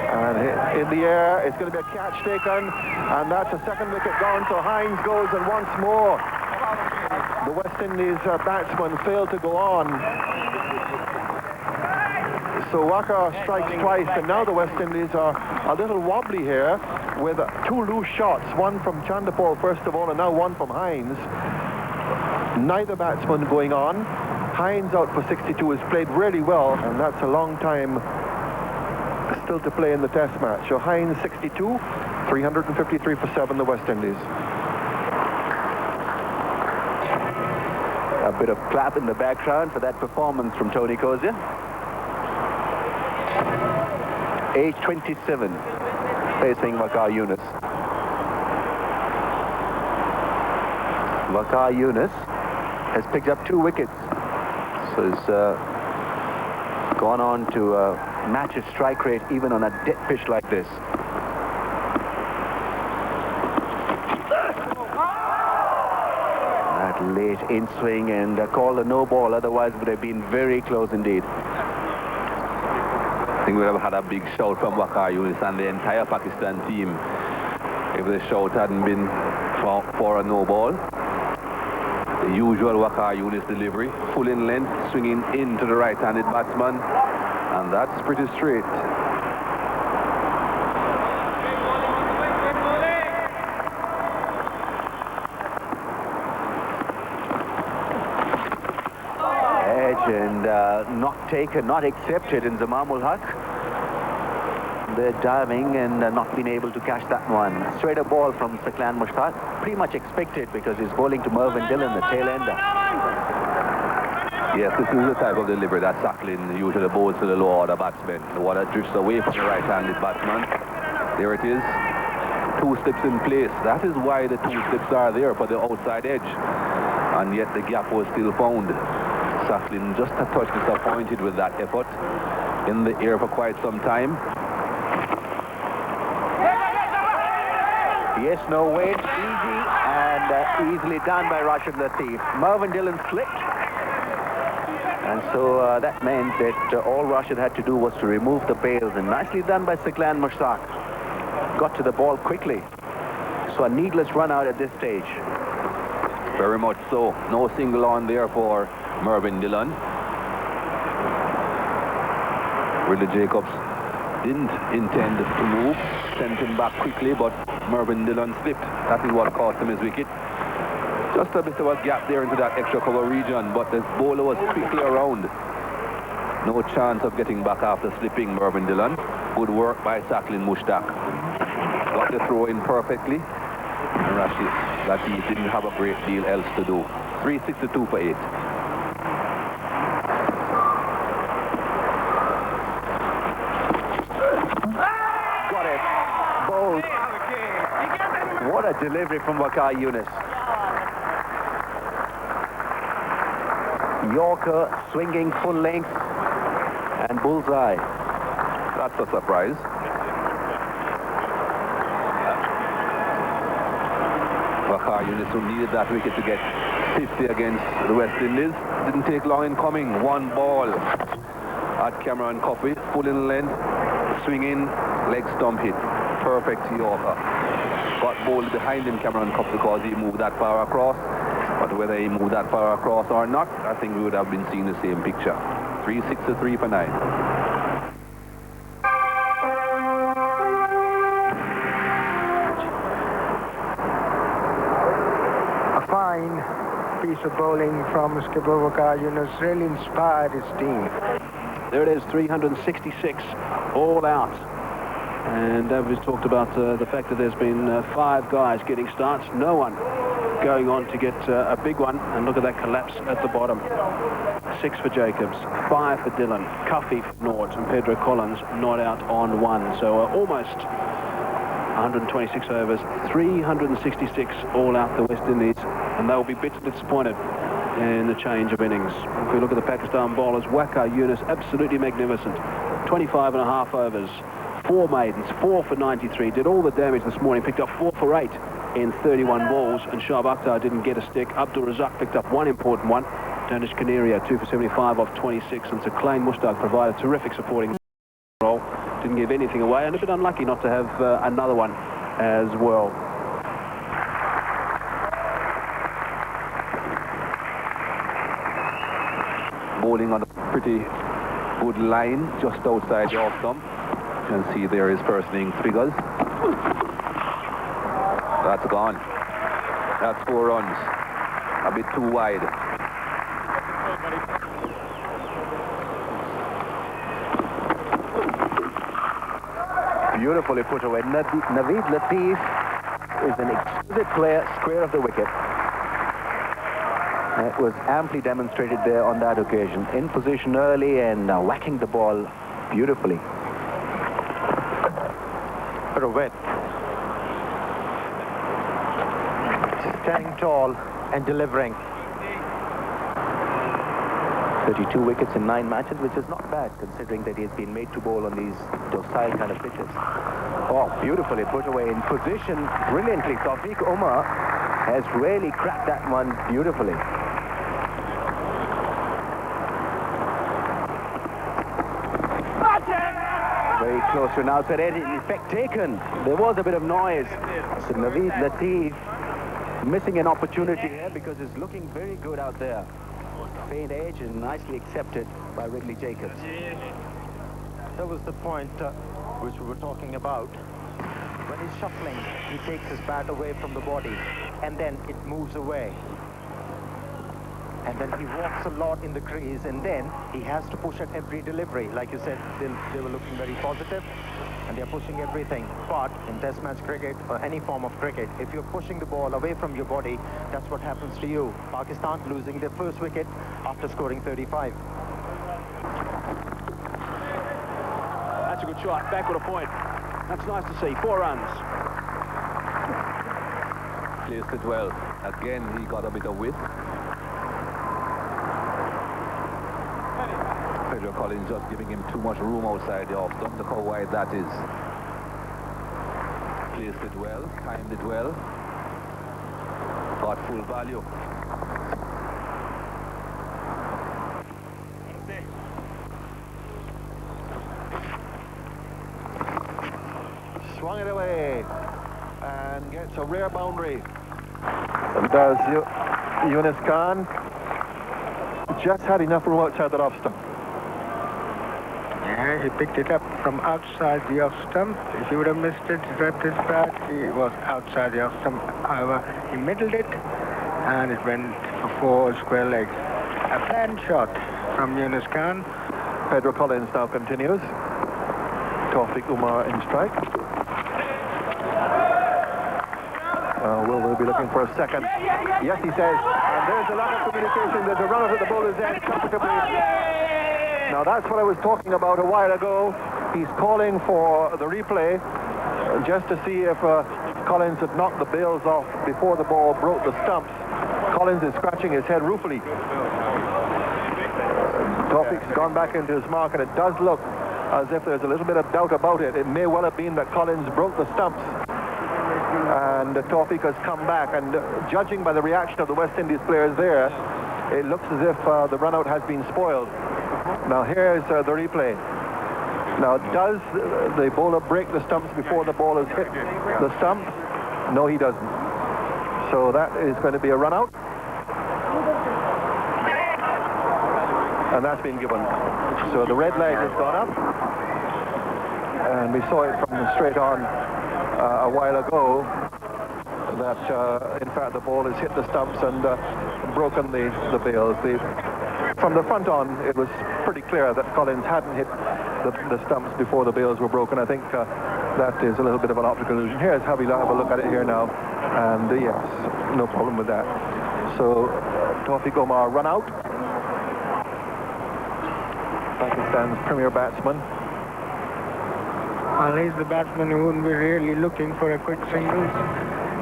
And in the air, it's going to be a catch taken, and that's a 2nd wicket gone, so Hinds goes, and once more the West Indies batsman failed to go on. So Waqar strikes twice, and now the West Indies are a little wobbly here with two loose shots, one from Chandapal first of all, and now one from Hinds. Neither batsman going on. Hinds out for 62 has played really well, and that's a long time still to play in the test match. So Hinds 62, 353 for 7, the West Indies. A bit of clap in the background for that performance from Tony Kozia. Age 27, facing Waqar Younis. Waqar Younis has picked up 2 wickets. So he's gone on to match his strike rate even on a dead pitch like this. That late in swing and called a no ball, otherwise it would have been very close indeed. I think we would have had a big shout from Waqar Younis and the entire Pakistan team if the shout hadn't been for a no ball. The usual Waqar Younis delivery, full in length, swinging into the right-handed batsman, and that's pretty straight. Edge and not taken, not accepted in Zamamul Haq. They're diving and not been able to catch that one. Straighter ball from Saqlan Mushtaq. Pretty much expected because he's bowling to Mervyn Dillon, the tail ender. Yes, this is the type of delivery that Saqlan usually bowls to the low order batsmen. The one that drifts away from the right-handed batsman. There it is. 2 slips in place. That is why the 2 slips are there for the outside edge. And yet the gap was still found. Saqlan just a touch disappointed with that effort. In the air for quite some time. Yes, no wait, easy and easily done by Rashid Latif. Mervyn Dillon slipped, and so that meant that all Rashid had to do was to remove the bails, and nicely done by Saqlan Mushtaq. Got to the ball quickly, so a needless run out at this stage. Very much so. No single on there for Mervyn Dillon. Ridley Jacobs didn't intend to move, sent him back quickly, but Mervyn Dillon slipped. That is what cost him his wicket. Just a bit of a gap there into that extra cover region, but the bowler was quickly around. No chance of getting back after slipping Mervyn Dillon. Good work by Saqlan Mushtaq. Got the throw in perfectly. And Rashid Latif didn't have a great deal else to do. 362 for 8. What a delivery from Waqar Younis. Yorker swinging full length and bullseye. That's a surprise. Waqar Younis, who needed that wicket to get 50 against the West Indies. Didn't take long in coming. 1 ball at Cameron Coffey, full in length, swinging, leg stump hit. Perfect Yorker. Got bowled behind him, Cameron Cup, because he moved that far across. But whether he moved that far across or not, I think we would have been seeing the same picture. 363 for 9. A fine piece of bowling from skipper Waqar Younis. Really inspired his team. There it is, 366 all out. And we've talked about the fact that there's been 5 guys getting starts, no one going on to get a big one. And look at that collapse at the bottom. 6 for Jacobs, 5 for Dillon, Cuffy for Nords, and Pedro Collins not out on 1. So almost 126 overs, 366 all out the West Indies, and they'll be bitterly disappointed in the change of innings. If we look at the Pakistan bowlers, Waqar Younis, absolutely magnificent. 25 and a half overs. 4 maidens, 4 for 93, did all the damage this morning, picked up 4 for 8 in 31 balls, and Shah Akhtar didn't get a stick. Abdul Razak picked up 1 important one. Danish Kanaria, 2 for 75 off 26, and Saqlan Mushtaq provided terrific supporting role. Didn't give anything away, and a bit unlucky not to have another one as well. Bowling on a pretty good line just outside the off stump. You can see there is first innings figures. That's gone. That's 4 runs. A bit too wide. Beautifully put away. Naved Latif is an exquisite player, square of the wicket. It was amply demonstrated there on that occasion. In position early and whacking the ball beautifully. Pirouette. Standing tall and delivering. 32 wickets in 9 matches, which is not bad considering that he has been made to bowl on these docile kind of pitches. Oh, beautifully put away in position brilliantly. Tawfiq Umar has really cracked that one beautifully. Very close to an outside edge. In effect taken. There was a bit of noise. So Naved Latif missing an opportunity here because he's looking very good out there. Faint edge and nicely accepted by Ridley Jacobs. That was the point which we were talking about. When he's shuffling, he takes his bat away from the body and then it moves away. And then he walks a lot in the crease and then he has to push at every delivery. Like you said, they were looking very positive and they're pushing everything. But in test match cricket or any form of cricket, if you're pushing the ball away from your body, that's what happens to you. Pakistan losing their first wicket after scoring 35. That's a good shot. Back with a point. That's nice to see. 4 runs. Placed it well. Again, he got a bit of width. Collins just giving him too much room outside the off stump. Look how wide that is. Placed it well, timed it well. Got full value. Swung it away and gets a rare boundary. And does Younis Khan. Just had enough room outside that off stump. Yeah, he picked it up from outside the off stump. If he would have missed it, dropped his bat, he was outside the off stump. However, he middled it, and it went for 4 square legs. A planned shot from Younis Khan. Pedro Collins now continues. Tawfiq Umar in strike. Will they be looking for a second? Yes, he says. And there's a lot of communication. There's a run at the bowler's end comfortably. Now that's what I was talking about a while ago. He's calling for the replay just to see if Collins had knocked the bails off before the ball broke the stumps. Collins is scratching his head ruefully. Tawfiq's gone back into his mark, and it does look as if there's a little bit of doubt about it. It may well have been that Collins broke the stumps. And Tawfiq has come back, and judging by the reaction of the West Indies players there, it looks as if the run-out has been spoiled. Now here's the replay. Now does the bowler break the stumps before the ball has hit the stump? No, he doesn't. So that is going to be a run-out. And that's been given. So the red leg has gone up. And we saw it from straight on a while ago that in fact the ball has hit the stumps and broken the bails. From the front on, it was pretty clear that Collins hadn't hit the stumps before the bails were broken. I think that is a little bit of an optical illusion. Here's how we'll have a look at it here now. And yes, no problem with that. So Tawfiq Umar run out. Pakistan's premier batsman. Well, he's the batsman who wouldn't be really looking for a quick single.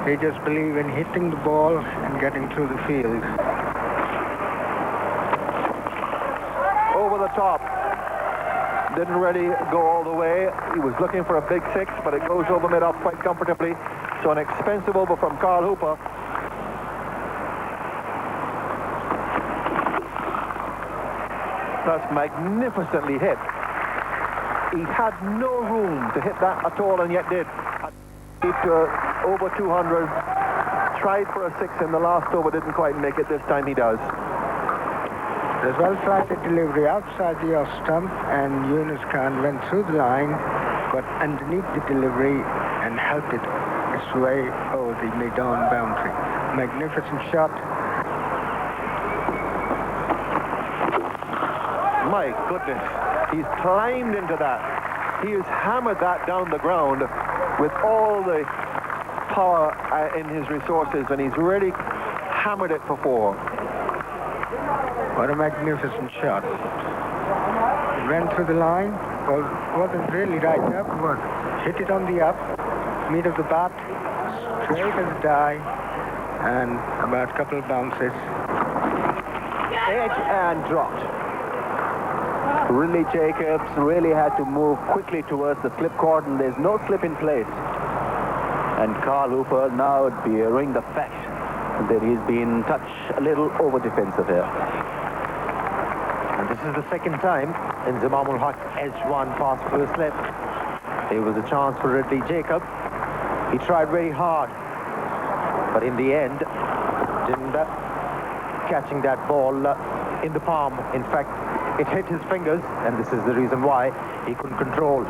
They just believe in hitting the ball and getting through the field. Over the top. Didn't really go all the way. He was looking for a big 6, but it goes over mid-off quite comfortably. So an expensive over from Carl Hooper. That's magnificently hit. He had no room to hit that at all, and yet did. Over 200. Tried for a 6 in the last over, didn't quite make it. This time he does. It was well-flighted delivery outside the off stump, and Younis Khan went through the line, got underneath the delivery, and helped it its way over the mid-on boundary. Magnificent shot. My goodness, he's climbed into that. He has hammered that down the ground with all the power in his resources, and he's really hammered it for 4. What a magnificent shot. It went through the line, wasn't really right up, was hit it on the up, mid of the bat, straight as a die, and about a couple of bounces. Edge and dropped. Ridley Jacobs really had to move quickly towards the slip cordon. There's no slip in place. And Carl Hooper now bearing the fact that he's been touched a little over-defensive here. And this is the second time in Zamamul Haq edged one past first slip. There was a chance for Ridley Jacob. He tried very hard, but in the end, didn't catching that ball in the palm. In fact, it hit his fingers, and this is the reason why he couldn't control.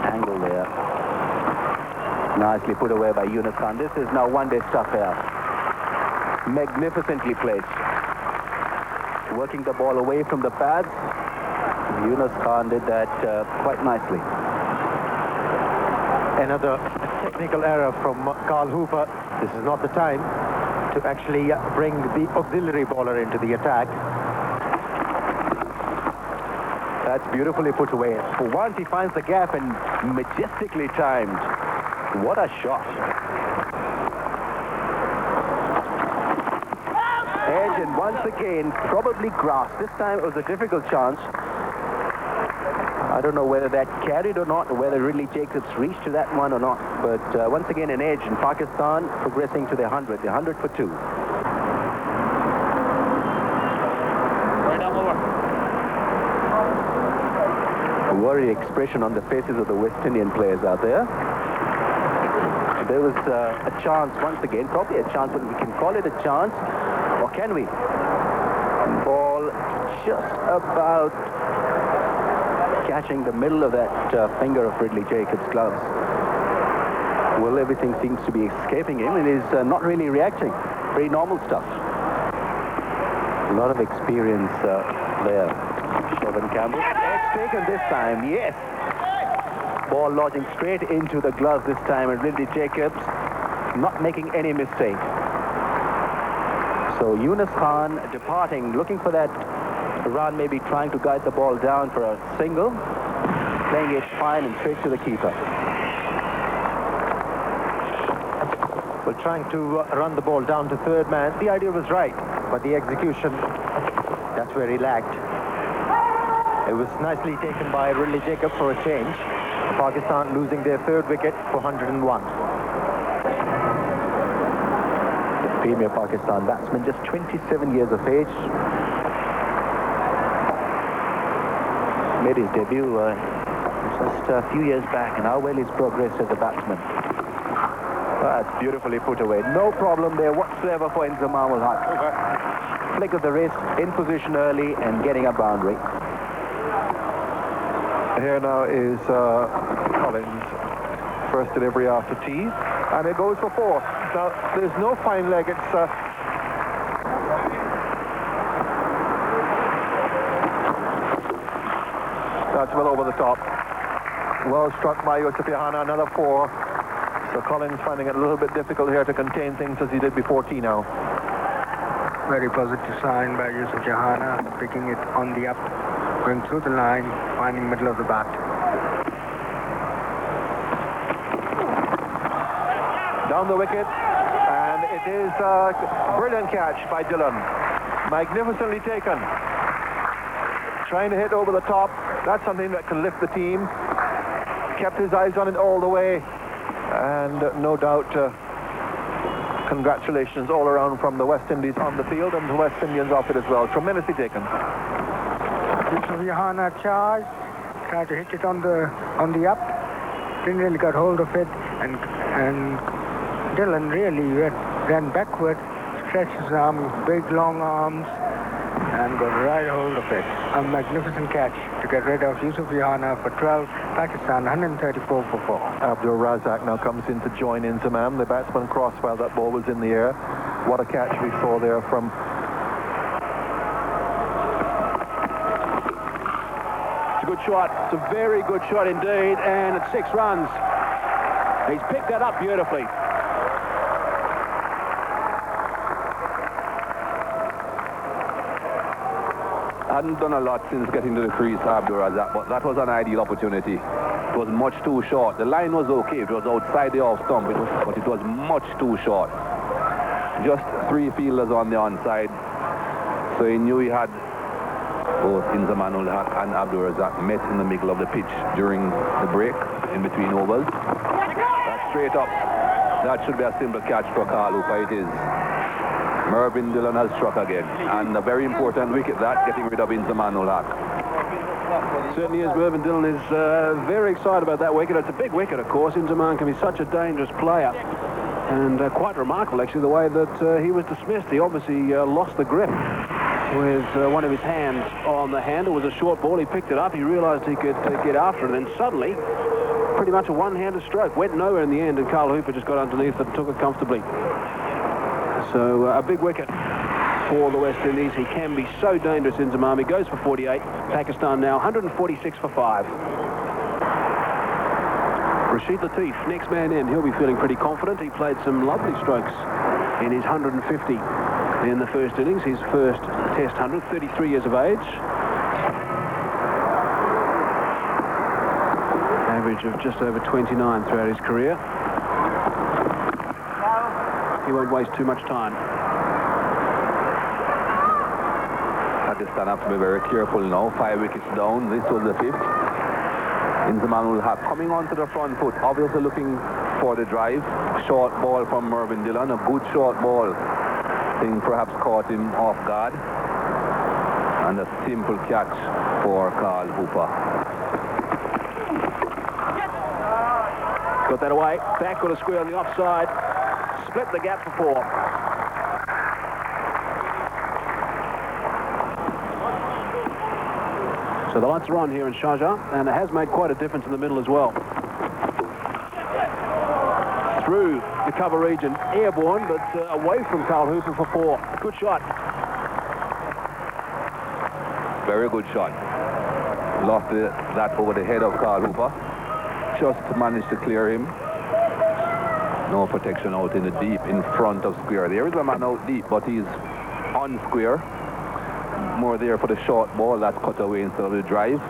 Angle there. Nicely put away by Younis Khan. This is now one-day stuff here. Magnificently placed. Working the ball away from the pads. Younis Khan did that quite nicely. Another technical error from Carl Hooper. This is not the time to actually bring the auxiliary bowler into the attack. That's beautifully put away. For once, he finds the gap and majestically timed. What a shot. Edge, and once again, probably grass. This time it was a difficult chance. I don't know whether that carried or not, or whether Ridley Jacobs reached to that one or not. But once again, an edge in Pakistan progressing to the 100. The 100 for 2. Worried expression on the faces of the West Indian players out there. There was a chance once again, probably a chance, but we can call it a chance, or can we? Ball just about catching the middle of that finger of Ridley Jacobs' gloves. Well, everything seems to be escaping him, and he's not really reacting. Very normal stuff. A lot of experience there. Shevin Campbell. Edge taken this time, yes. Ball lodging straight into the gloves this time, and Ridley Jacobs not making any mistake. So Younis Khan departing, looking for that run, maybe trying to guide the ball down for a single. Playing it fine and straight to the keeper. Well, trying to run the ball down to third man. The idea was right, but the execution, that's where he lacked. It was nicely taken by Ridley Jacob for a change. Pakistan losing their third wicket for 101. The premier Pakistan batsman, just 27 years of age. Made his debut just a few years back, and how well he's progressed as a batsman. That's beautifully put away. No problem there whatsoever for Zamamul Haq. Flick of the wrist, in position early, and getting a boundary. Here now is Collins. First delivery after tea, and it goes for 4. Now, there's no fine leg. It's that's well over the top. Well struck by Yousuf, another 4. So Collins finding it a little bit difficult here to contain things as he did before tea now. Very positive sign by Yousuf Jahana, picking it on the up, going through the line, finding middle of the bat. Down the wicket, and it is a brilliant catch by Dillon. Magnificently taken. Trying to hit over the top. That's something that can lift the team. Kept his eyes on it all the way. And no doubt, congratulations all around from the West Indies on the field and the West Indians off it as well. Tremendously taken. Yousuf Jahana charged, tried to hit it on the up. Didn't really got hold of it, and Dillon really ran backward, stretched his arms, big long arms, and got right hold of it. A magnificent catch to get rid of Yousuf for 12. Pakistan 134 for 4. Abdul Razak now comes in to join in Zaman. The batsman crossed while that ball was in the air. What a catch we saw there from... It's a good shot. It's a very good shot indeed, and it's 6 runs. He's picked that up beautifully. Hadn't done a lot since getting to the crease, Abdul Razak, but that was an ideal opportunity. It was much too short. The line was okay. It was outside the off stump, but it was much too short. Just 3 fielders on the onside. So he knew he had both Inzamam ul Haq and Abdul Razak met in the middle of the pitch during the break, in between overs. That's straight up. That should be a simple catch for Carl Hooper. It is. Mervyn Dillon has struck again, and a very important wicket that, getting rid of Inzamam ul Haq. Certainly is. Mervyn Dillon is very excited about that wicket. It's a big wicket, of course. Inzamam can be such a dangerous player, and quite remarkable, actually, the way that he was dismissed. He obviously lost the grip with one of his hands on the handle. It was a short ball. He picked it up. He realised he could get after it, and then suddenly, pretty much a one-handed stroke. Went nowhere in the end, and Carl Hooper just got underneath it and took it comfortably. So a big wicket for the West Indies. He can be so dangerous, Inzamam. He goes for 48. Pakistan now 146 for 5. Rashid Latif, next man in. He'll be feeling pretty confident. He played some lovely strokes in his 150 in the first innings. His first Test 100, 33 years of age. Average of just over 29 throughout his career. He won't waste too much time. Pakistan have to be very careful now. 5 wickets down. This was the 5th. Inzamam ul Haq coming onto the front foot, obviously looking for the drive. Short ball from Mervyn Dillon, a good short ball. Thing perhaps caught him off guard. And a simple catch for Carl Hooper. Got that away. Back got a square on the offside. Split the gap for 4. So the lights are on here in Sharjah, and it has made quite a difference in the middle as well. Through the cover region, airborne, but away from Carl Hooper for 4. Good shot. Very good shot. Lost that over the head of Carl Hooper. Just managed to clear him. No protection out in the deep in front of square. There is a man out deep, but he's on square. More there for the short ball that's cut away instead of the drive.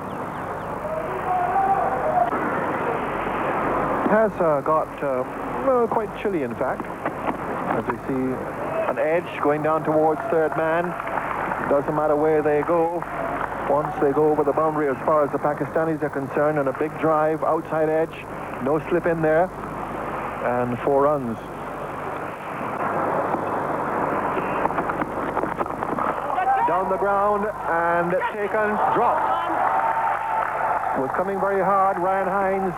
Has got quite chilly, in fact, as we see an edge going down towards third man. Doesn't matter where they go. Once they go over the boundary as far as the Pakistanis are concerned, and a big drive, outside edge, no slip in there, and 4 runs. Down the ground and taken, dropped. Was coming very hard. Ryan Hinds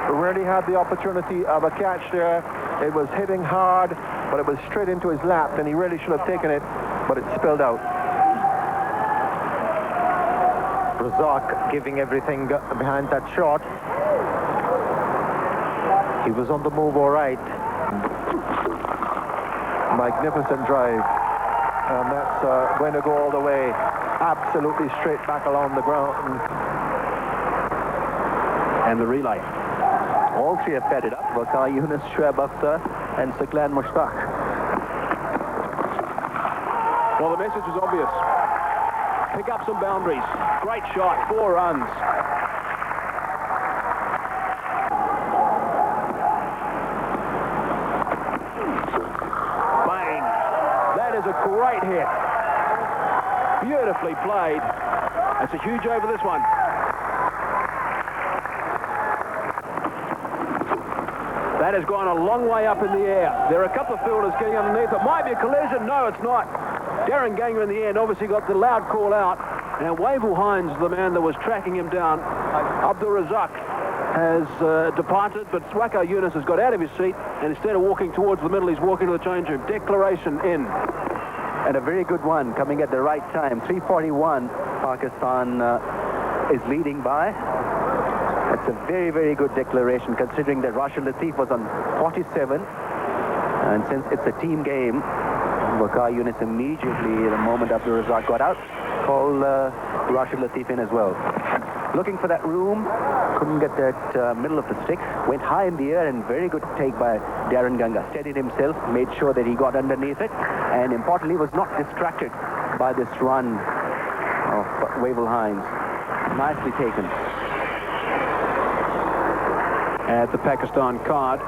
really had the opportunity of a catch there. It was hitting hard, but it was straight into his lap, and he really should have taken it, but it spilled out. Razak giving everything behind that shot. He was on the move all right. Magnificent drive. And that's going to go all the way. Absolutely straight back along the ground. And the relay. All 3 have fed it up. Waqar Younis, Shoaib Akhtar, and Saqlan Mushtaq. Well, the message is obvious. Pick up some boundaries. Great shot. 4 runs. Bang. That is a great hit. Beautifully played. That's a huge over, this one. That has gone a long way up in the air. There are a couple of fielders getting underneath. It might be a collision. No, it's not. Darren Ganger in the end obviously got the loud call out. And Waqar Younis, the man that was tracking him down, Abdul Razak has departed, but Waqar Younis has got out of his seat, and instead of walking towards the middle, he's walking to the change room. Declaration in. And a very good one coming at the right time. 341, Pakistan is leading by. That's a very, very good declaration, considering that Rashid Latif was on 47. And since it's a team game, Waqar Younis immediately, the moment after Razak got out, called Rashid Latif in as well. Looking for that room, couldn't get that middle of the stick, went high in the air, and very good take by Darren Ganga. Steadied himself, made sure that he got underneath it, and importantly was not distracted by this run of Waqar Hinds. Nicely taken. At the Pakistan card,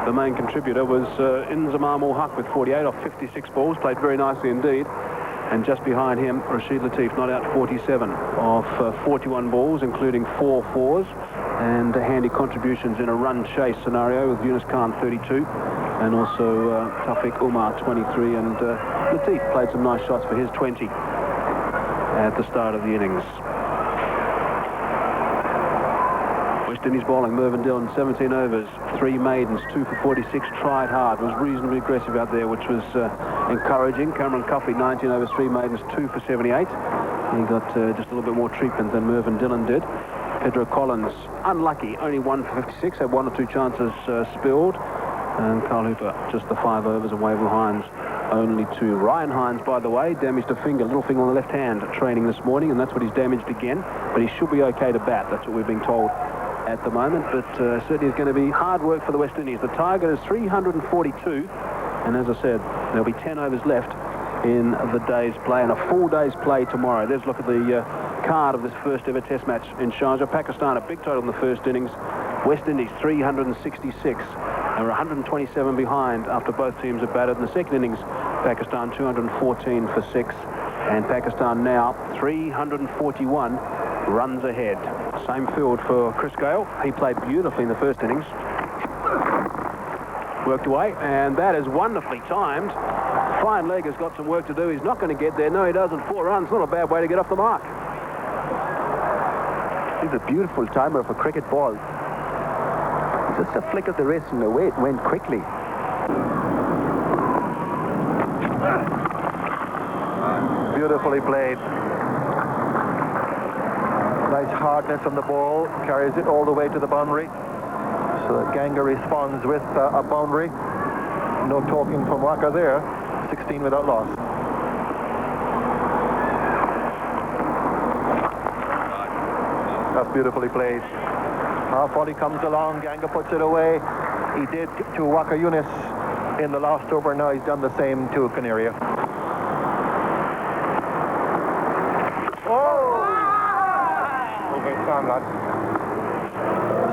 the main contributor was Inzamam ul Haq with 48 off 56 balls, played very nicely indeed. And just behind him, Rashid Latif, not out 47 off 41 balls, including 4 fours, and handy contributions in a run chase scenario with Yunus Khan 32, and also Tawfiq Umar 23, and Latif played some nice shots for his 20 at the start of the innings. West Indies bowling, Mervyn Dillon, 17 overs, 3 maidens, 2 for 46, tried hard, was reasonably aggressive out there, which was encouraging. Cameron Coffey, 19 overs, 3 maidens, 2 for 78. He got just a little bit more treatment than Mervyn Dillon did. Pedro Collins, unlucky, only 1 for 56, had 1 or 2 chances spilled. And Carl Hooper, just the 5 overs, and Waqar Hinds, only 2. Ryan Hinds, by the way, damaged a finger, little finger on the left hand, training this morning, and that's what he's damaged again. But he should be okay to bat, that's what we've been told at the moment, but certainly it's going to be hard work for the West Indies. The target is 342, and as I said, there'll be 10 overs left in the day's play, and a full day's play tomorrow. Let's look at the card of this first ever test match in Sharjah. Pakistan, a big total in the first innings. West Indies, 366, and we're 127 behind after both teams have batted. In the second innings, Pakistan 214 for 6, and Pakistan now 341 runs ahead. Same field for Chris Gayle. He played beautifully in the first innings. Worked away, and that is wonderfully timed. Fine leg has got some work to do. He's not going to get there. No, he doesn't. 4 runs. Not a bad way to get off the mark. It's a beautiful timer for cricket ball. Just a flick of the wrist and away it went quickly. Beautifully played. Nice hardness on the ball, carries it all the way to the boundary, so that Ganga responds with a boundary. No talking from Waqar there. 16 without loss. That's beautifully played. Half volley comes along, Ganga puts it away. He did to Waqar Younis in the last over, now he's done the same to Canaria.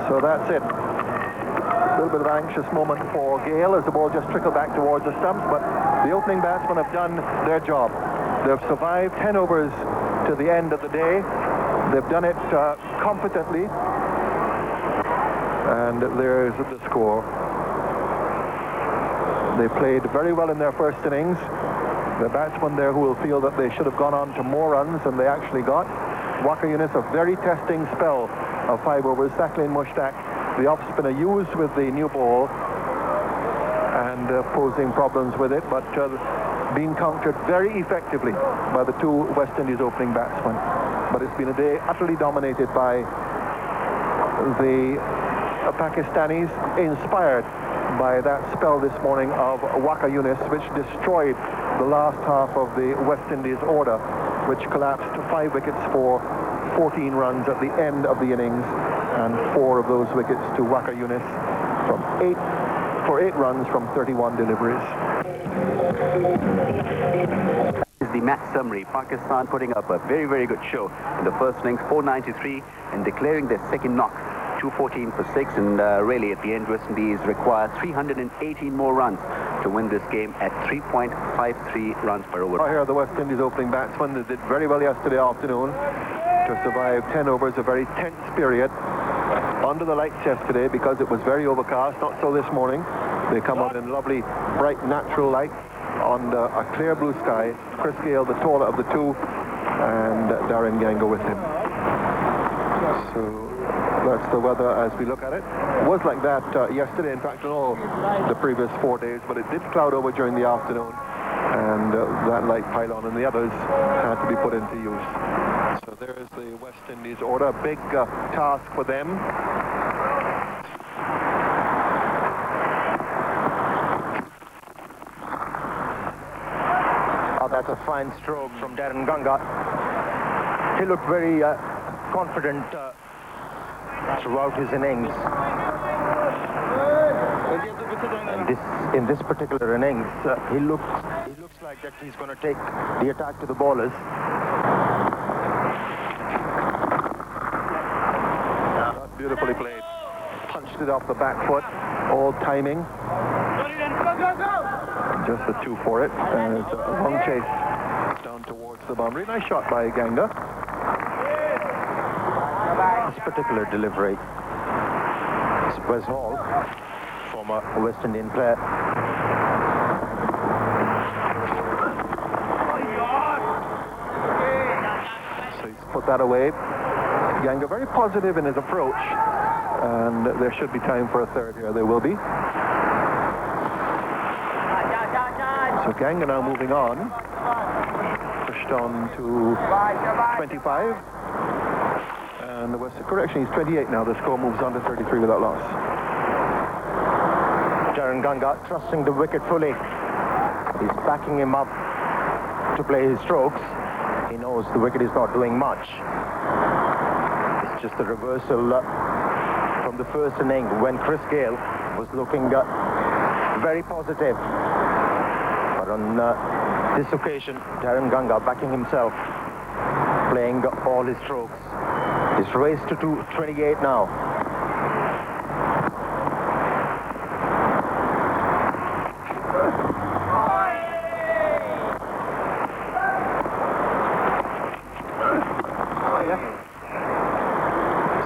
So that's it. A little bit of an anxious moment for Gayle as the ball just trickled back towards the stumps, but the opening batsmen have done their job. They've survived 10 overs to the end of the day. They've done it competently, and there's the score. They played very well in their first innings. The batsmen there who will feel that they should have gone on to more runs than they actually got. Waqar Younis, a very testing spell of 5 overs. Saqlain Mushtaq, the off-spinner, used with the new ball and posing problems with it, but being countered very effectively by the 2 West Indies opening batsmen. But it's been a day utterly dominated by the Pakistanis, inspired by that spell this morning of Waqar Younis, which destroyed the last half of the West Indies order, which collapsed 5 wickets for 14 runs at the end of the innings, and 4 of those wickets to Waqar Younis for 8 runs from 31 deliveries. Is the match summary. Pakistan putting up a very, very good show in the first innings, 493, and declaring their second knock, 214 for 6, and really at the end West Indies require 318 more runs to win this game at 3.53 runs per over. Here are the West Indies opening batsmen. They did very well yesterday afternoon to survive 10 overs, a very tense period under the lights yesterday because it was very overcast. Not so this morning. They come out in lovely, bright, natural light on a clear blue sky. Chris Gayle, the taller of the 2, and Darren Ganga with him. So that's the weather as we look at it. It was like that yesterday, in fact, in all the previous 4 days, but it did cloud over during the afternoon, and that light pylon and the others had to be put into use. So there is the West Indies order, a big task for them. Oh, that's a fine stroke from Darren Ganga. He looked very confident throughout his innings. And in this particular innings, he looks like that he's going to take the attack to the bowlers. Beautifully played. Punched it off the back foot, all timing. Just the 2 for it, and it's a long chase down towards the boundary. Nice shot by Ganga. This particular delivery is Wes Hall, former West Indian player. So he's put that away. Ganga very positive in his approach, and there should be time for a third here. There will be. So Ganga now moving on. Pushed on to 25. And the West, correction, he's 28 now. The score moves on to 33 without loss. Darren Ganga trusting the wicket fully. He's backing him up to play his strokes. He knows the wicket is not doing much. It's just a reversal from the first inning when Chris Gayle was looking very positive. But on this occasion, Darren Ganga backing himself, playing all his strokes. It's raced to 28 now.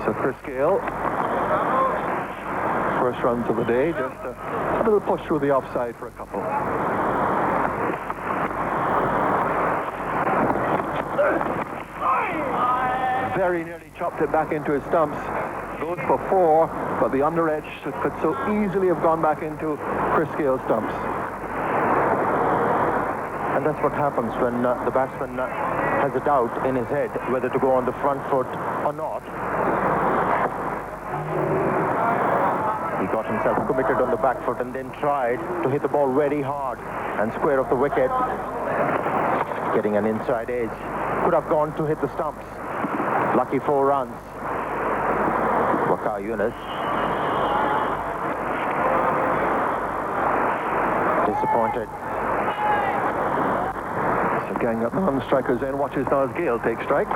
So Chris Gayle, first runs of the day, just a little push through the offside for a couple. Very nearly chopped it back into his stumps. Goes for 4, but the under edge could so easily have gone back into Chris Gayle's stumps. And that's what happens when the batsman has a doubt in his head whether to go on the front foot or not. He got himself committed on the back foot and then tried to hit the ball very hard and square off the wicket, getting an inside edge. Could have gone to hit the stumps. Lucky 4 runs. Waqar Younis. Disappointed. So gang up on the strikers in. Watches now as Gayle takes strike.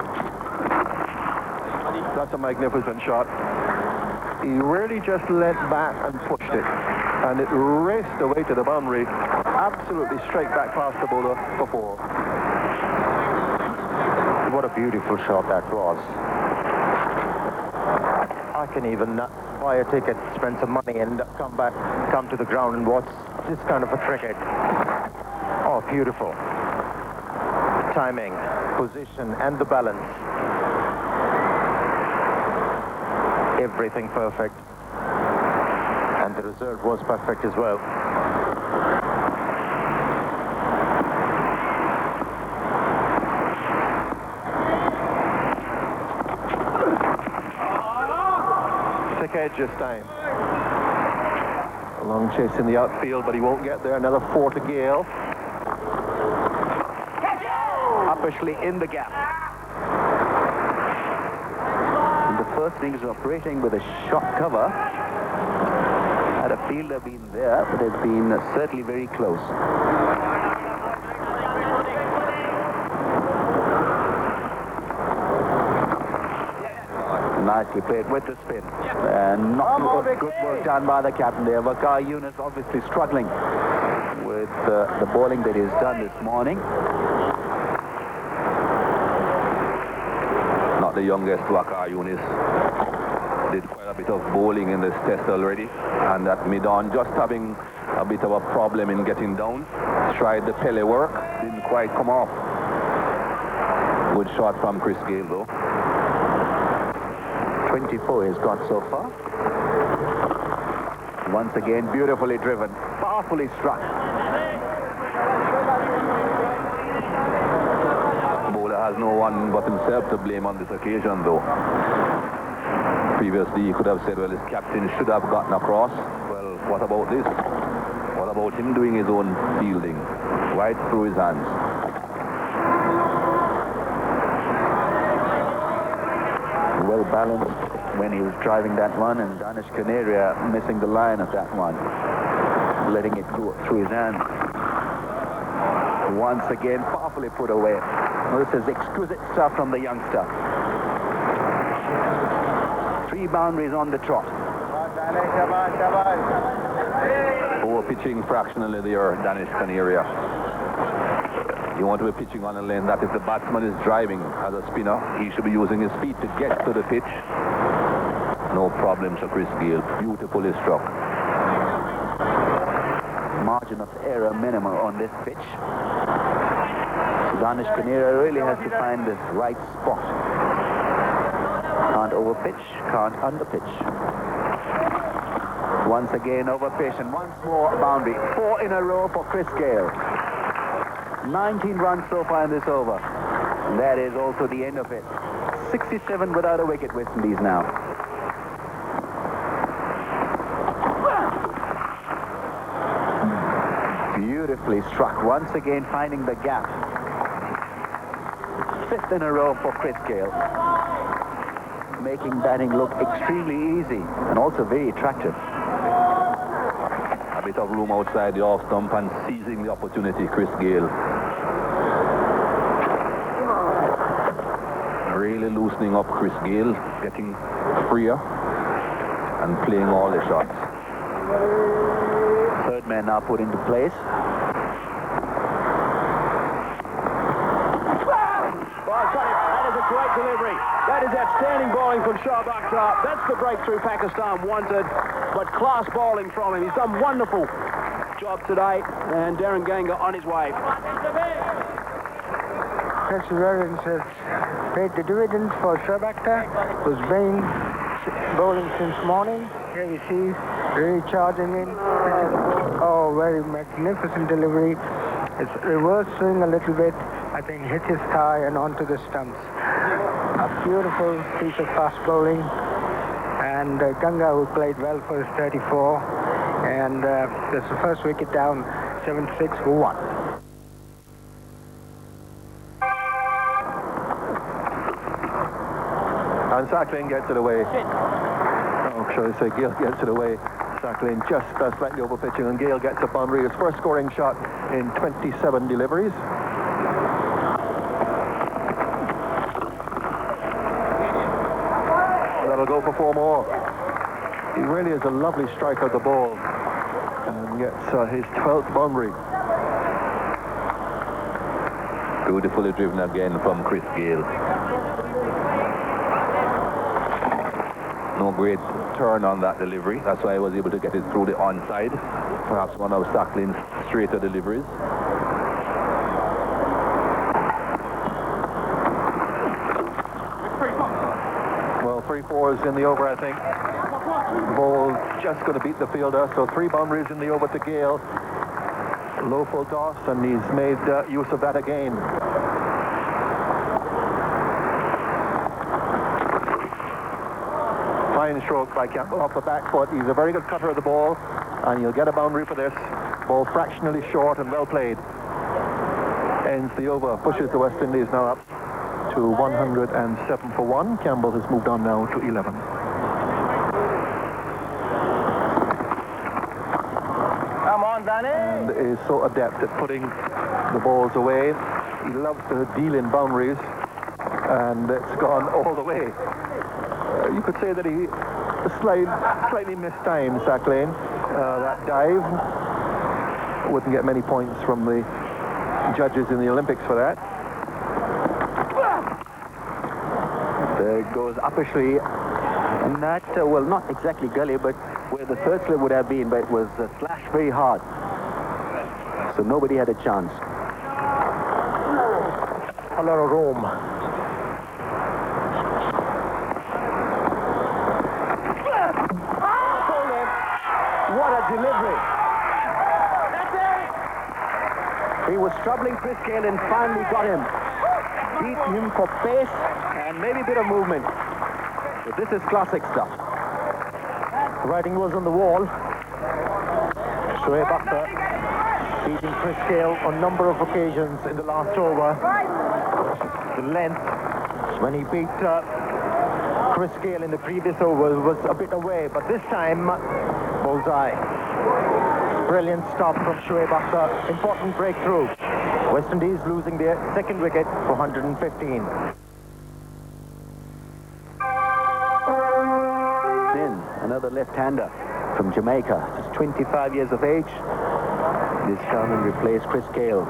That's a magnificent shot. He really just leant back and pushed it. And it raced away to the boundary. Absolutely straight back past the bowler for 4. What a beautiful shot that was. I can even buy a ticket, spend some money and come to the ground and watch this kind of a cricket. Oh, beautiful. Timing, position and the balance. Everything perfect. And the result was perfect as well. Edge this time. A long chase in the outfield, but he won't get there. Another 4 to Gayle. Uppishly in the gap. And the first innings of operating with a short cover. Had a fielder been there, but it's been certainly very close. Nicely played with the spin. And not good work done by the captain there. Waqar Younis obviously struggling with the bowling that he's done this morning. Not the youngest Waqar Younis. Did quite a bit of bowling in this test already. And at mid-on, just having a bit of a problem in getting down. Tried the Pele work. Didn't quite come off. Good shot from Chris Gayle, though. 24 he's got so far. Once again, beautifully driven, powerfully struck. has no one but himself to blame on this occasion, though. Previously, he could have said, well, his captain should have gotten across. Well, what about this? What about him doing his own fielding right through his hands? Well balanced when he was driving that one, and Danish Canaria missing the line of that one, letting it go through his hands. Once again, powerfully put away. Well, this is exquisite stuff from the youngster. 3 boundaries on the trot. Over pitching fractionally there, Danish Canaria. You want to be pitching on a lane that if the batsman is driving as a spinner, he should be using his feet to get to the pitch. No problem for Chris Gayle. Beautifully struck. Margin of error minimal on this pitch. So Danish Canaria really has to find this right spot. Can't overpitch, can't underpitch. Once again overpitch, and once more boundary. 4 in a row for Chris Gayle. 19 runs so far in this over. That is also the end of it. 67 without a wicket, West Indies now. Beautifully struck, once again finding the gap. 5th in a row for Chris Gayle. Making batting look extremely easy and also very attractive. A bit of room outside the off stump and seizing the opportunity, Chris Gayle. Really loosening up Chris Gayle, getting freer and playing all the shots. 3rd man now put into place. That is a great delivery. That is outstanding bowling from Sharjah. That's the breakthrough Pakistan wanted, but class bowling from him. He's done wonderful job today, and Darren Ganga on his way. Perseverance has paid the dividends for Sharjah, who's been bowling since morning. Here we see recharging in. Oh, very magnificent delivery. It's reverse swing a little bit. I think hit his thigh and onto the stumps. A beautiful piece of fast bowling. And Ganga, who played well for his 34. And that's the first wicket down, 7-6 for 1. And Sacklin gets it away. Oh, shall I say, Gayle gets it away. Sacklin just slightly over pitching, and Gayle gets a boundary. His first scoring shot in 27 deliveries. That'll go for 4 more. He really is a lovely striker of the ball, and gets his 12th boundary. Beautifully driven again from Chris Gayle. No great turn on that delivery. That's why I was able to get it through the onside. Perhaps one of Sacklin's straighter deliveries. Well, 3-4s in the over, I think. Ball just going to beat the fielder, so 3 boundaries in the over to Gayle. Low full toss, and he's made use of that again. Fine stroke by Campbell off the back foot. He's a very good cutter of the ball, and he'll get a boundary for this. Ball fractionally short and well played. Ends the over, pushes the West Indies now up to 107 for 1. Campbell has moved on now to 11. Come on, Danny. And is so adept at putting the balls away. He loves to deal in boundaries, and it's gone all the way. You could say that he slightly mistimed Sacklin. That dive wouldn't get many points from the judges in the Olympics for that. There goes uppishly, and that, well, not exactly gully, but where the 3rd slip would have been, but it was slashed very hard. So nobody had a chance. A lot of room. What a delivery. He was troubling Chris Gayle and finally got him. beat him for pace and maybe a bit of movement. But this is classic stuff. Writing was on the wall. Shoaib Akhtar beating Chris Gayle on a number of occasions in the last over. The length, when he beat Chris Gayle in the previous over, was a bit away, but this time, bullseye. Brilliant stop from Shoaib Akhtar. Important breakthrough. West Indies losing their second wicket for 115. Then another left-hander from Jamaica, just 25 years of age. This gentleman replaced Chris Gayle.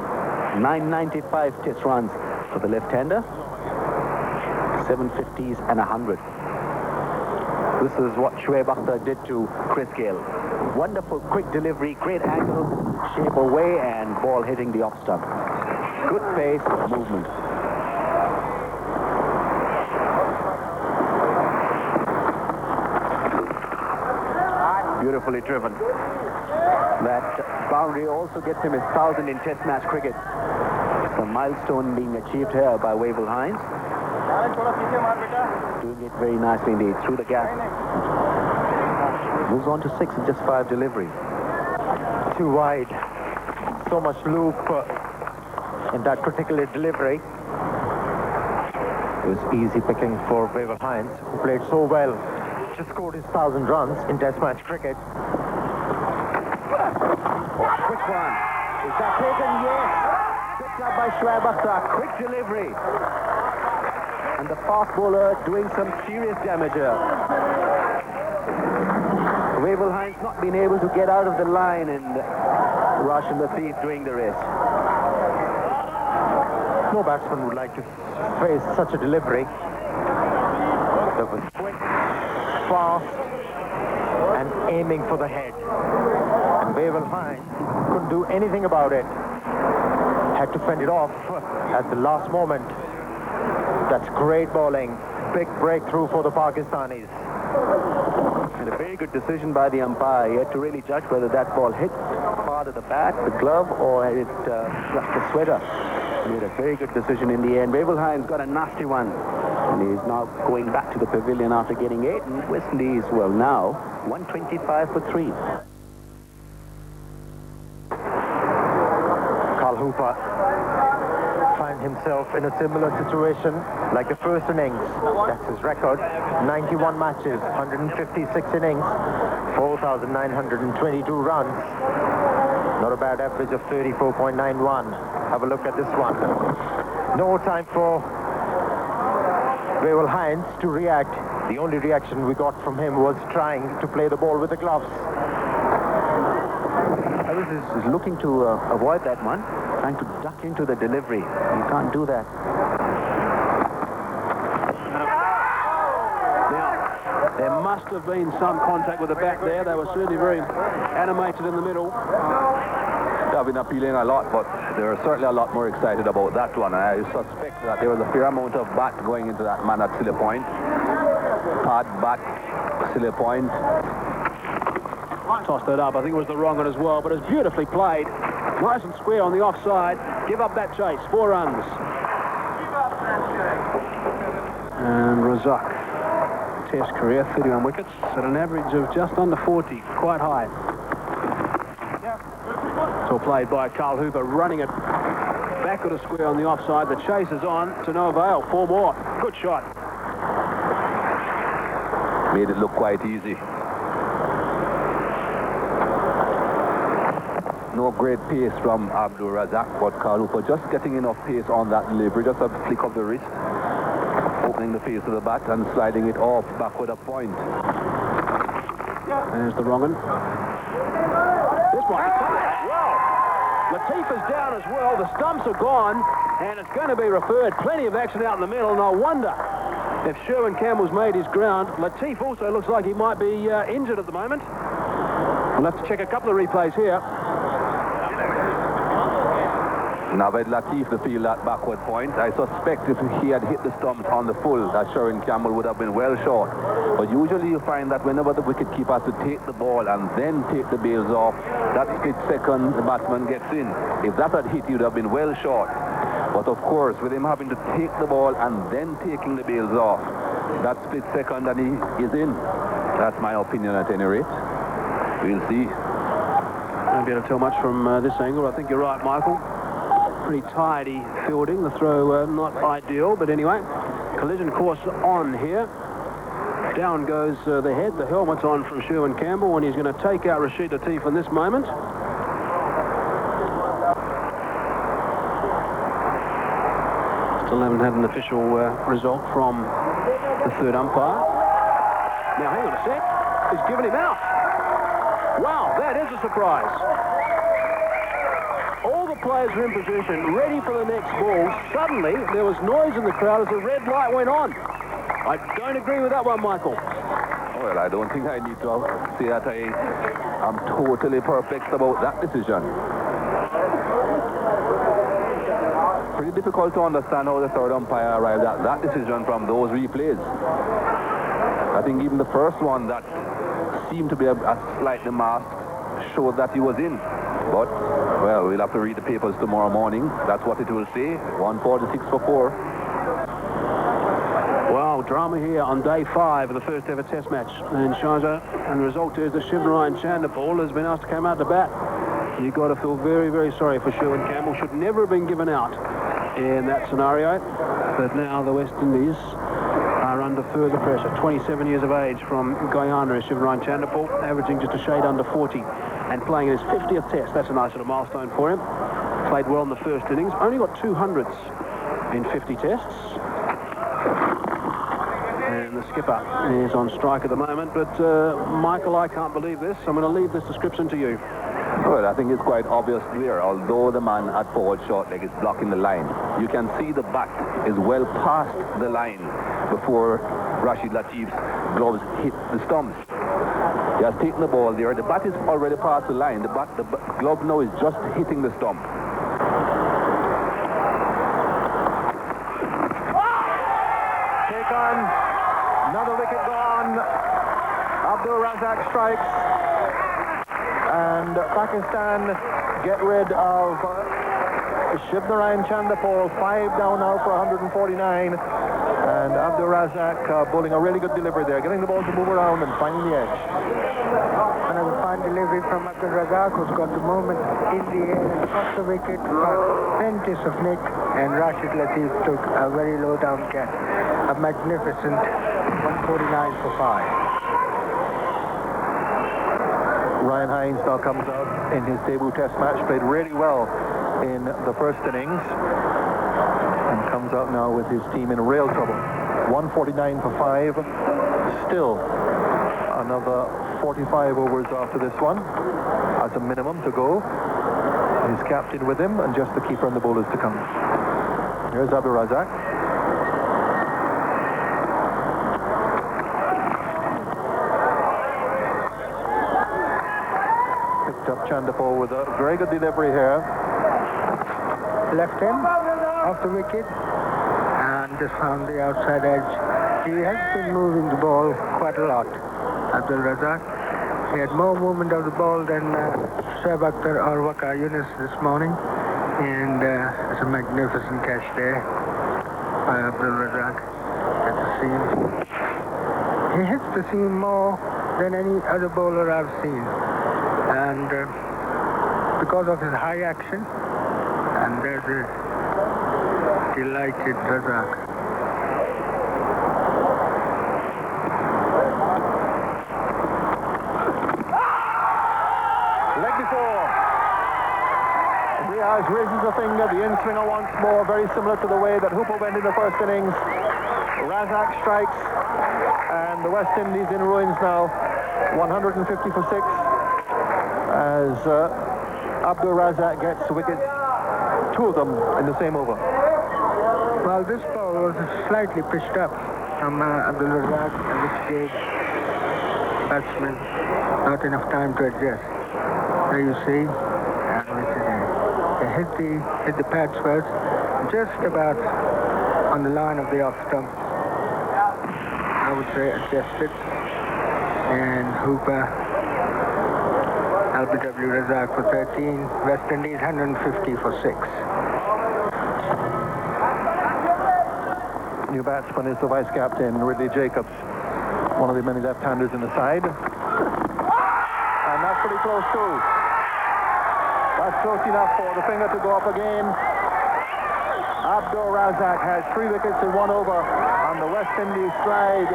995 test runs for the left-hander. 750s and 100. This is what Shoaib Akhtar did to Chris Gayle. Wonderful quick delivery, great angle, shape away, and ball hitting the off stump. Good pace, movement. Beautifully driven. That boundary also gets him his 1,000 in Test match cricket. It's a milestone being achieved here by Wavell Hinds. Doing it very nicely indeed, through the gap. Moves on to 6 in just 5 delivery. Too wide. So much loop in that particular delivery. It was easy picking for Wavell Hinds, who played so well. Just scored his 1,000 runs in Test match cricket. Quick one. Is that taken? Yes. Picked up by Shoaib Akhtar. Quick delivery. And the fast bowler doing some serious damage here. Wavell Hinds not been able to get out of the line, and Rashid Latif doing the rest. No batsman would like to face such a delivery. That was quick, fast, and aiming for the head. And Wavell Hinds couldn't do anything about it. Had to fend it off at the last moment. That's great bowling. Big breakthrough for the Pakistanis. And a very good decision by the umpire. He had to really judge whether that ball hit part of the bat, the glove, or it brushed the sweater. He made a very good decision in the end. Wavell Hinds got a nasty one. And he's now going back to the pavilion after getting 8. And West Indies, well, now 125 for 3. Carl Hooper find himself in a similar situation like the first innings. That's his record. 91 matches, 156 innings, 4,922 runs. Not a bad average of 34.91. Have a look at this one. No time for Wavell Hinds to react. The only reaction we got from him was trying to play the ball with the gloves. Harris is looking to avoid that one, trying to duck into the delivery. You can't do that. Now, there must have been some contact with the bat there. They were certainly very animated in the middle. They've been appealing a lot, but they're certainly a lot more excited about that one. And I suspect that there was a fair amount of bat going into that man at Silly Point. Pad, bat, Silly Point. Tossed that up. I think it was the wrong one as well, but it's beautifully played. Nice and square on the offside. Give up that chase. 4 runs. And Razak, Test career, 31 wickets at an average of just under 40. Quite high. So played by Carl Hooper, running it back at a square on the offside. The chase is on to no avail. 4 more. Good shot. Made it look quite easy. No great pace from Abdul Razak, but Carl Hooper just getting enough pace on that delivery, just a flick of the wrist, opening the face of the bat and sliding it off backward a point. There's the wrong one. This one. Well, Latif is down as well. The stumps are gone, and it's going to be referred. Plenty of action out in the middle. No wonder if Sherwin Campbell's made his ground. Latif also looks like he might be injured at the moment. We'll have to check a couple of replays here. Naved Latif to field that backward point. I suspect if he had hit the stumps on the full, that Sherwin Campbell would have been well short. But usually you find that whenever the wicketkeeper has to take the ball and then take the bails off, that split second the batsman gets in. If that had hit, he would have been well short. But of course, with him having to take the ball and then taking the bails off, that split second and he is in. That's my opinion at any rate. We'll see. Won't be able to tell much from this angle. I think you're right, Michael. Pretty tidy fielding. The throw not ideal, but anyway. Collision course on here. Down goes the head. The helmet's on from Sherwin Campbell, and he's going to take out Rashid Latif in this moment. Still haven't had an official result from the third umpire. Now, hang on a sec. He's given him out. Wow, that is a surprise. All the players are in position, ready for the next ball. Suddenly, there was noise in the crowd as the red light went on. I don't agree with that one, Michael. Well, I don't think I need to say that I'm totally perplexed about that decision. Pretty difficult to understand how the third umpire arrived at that decision from those replays. I think even the first one that seemed to be a slightly masked showed that he was in. But, well, we'll have to read the papers tomorrow morning. That's what it will say. 146 for 4. Wow, drama here on day 5 of the first ever test match in Sharjah. And the result is that Shivnarine Chanderpaul has been asked to come out to bat. You've got to feel very, very sorry for Sherwin Campbell. Should never have been given out in that scenario. But now the West Indies are under further pressure. 27 years of age from Guyana is Shivnarine Chanderpaul, averaging just a shade under 40 and playing in his 50th test. That's a nice little milestone for him. Played well in the first innings. Only got 200s in 50 tests. And the skipper is on strike at the moment. But, Michael, I can't believe this. I'm going to leave this description to you. Well, I think it's quite obvious there. Although the man at forward short leg is blocking the line, you can see the bat is well past the line before Rashid Latif's gloves hit the stumps. He has taken the ball there. The bat is already past the line. The glove now is just hitting the stump. Take on. Another wicket gone. Abdul Razak strikes. And Pakistan get rid of Shivnarine Chanderpaul. 5 down now for 149. And Abdul Razak bowling a really good delivery there, getting the ball to move around and finding the edge. Another fine delivery from Abdul Razak, who's got the moment in the air and off the wicket, got plenty of nick, and Rashid Latif took a very low down catch. A magnificent 149 for 5. Ryan Hinds now comes out in his debut test match, played really well in the first innings, and comes out now with his team in real trouble. 149 for 5. Still another 45 overs after this one as a minimum to go. His captain with him, and just the keeper and the bowlers to come. Here's Abdul Razak. Up Chanderpaul with a very good delivery here. Left him off the wicket and just found the outside edge. He has been moving the ball quite a lot, Abdul Razak. He had more movement of the ball than Shoaib Akhtar or Waqar Younis this morning, and it's a magnificent catch there by Abdul Razak at the seam. He hits the seam more than any other bowler I've seen. And because of his high action, and there's a delighted Razak. Leg before. Riaz raises a finger, the in-swinger once more, very similar to the way that Hooper went in the first innings. Razak strikes, and the West Indies in ruins now. 150 for 6. As Abdul Razak gets wickets, 2 of them in the same over. Well, this ball was slightly pitched up from Abdul Razak, which gave batsmen not enough time to adjust. There you see, and they hit the pads first, just about on the line of the off stump. I would say adjusted, and Hooper. LBW Razak for 13, West Indies 150 for 6. New batsman is the vice-captain, Ridley Jacobs, one of the many left-handers in the side. And that's pretty close too. That's close enough for the finger to go up again. Abdur Razak has 3 wickets in 1 over, and the West Indies slide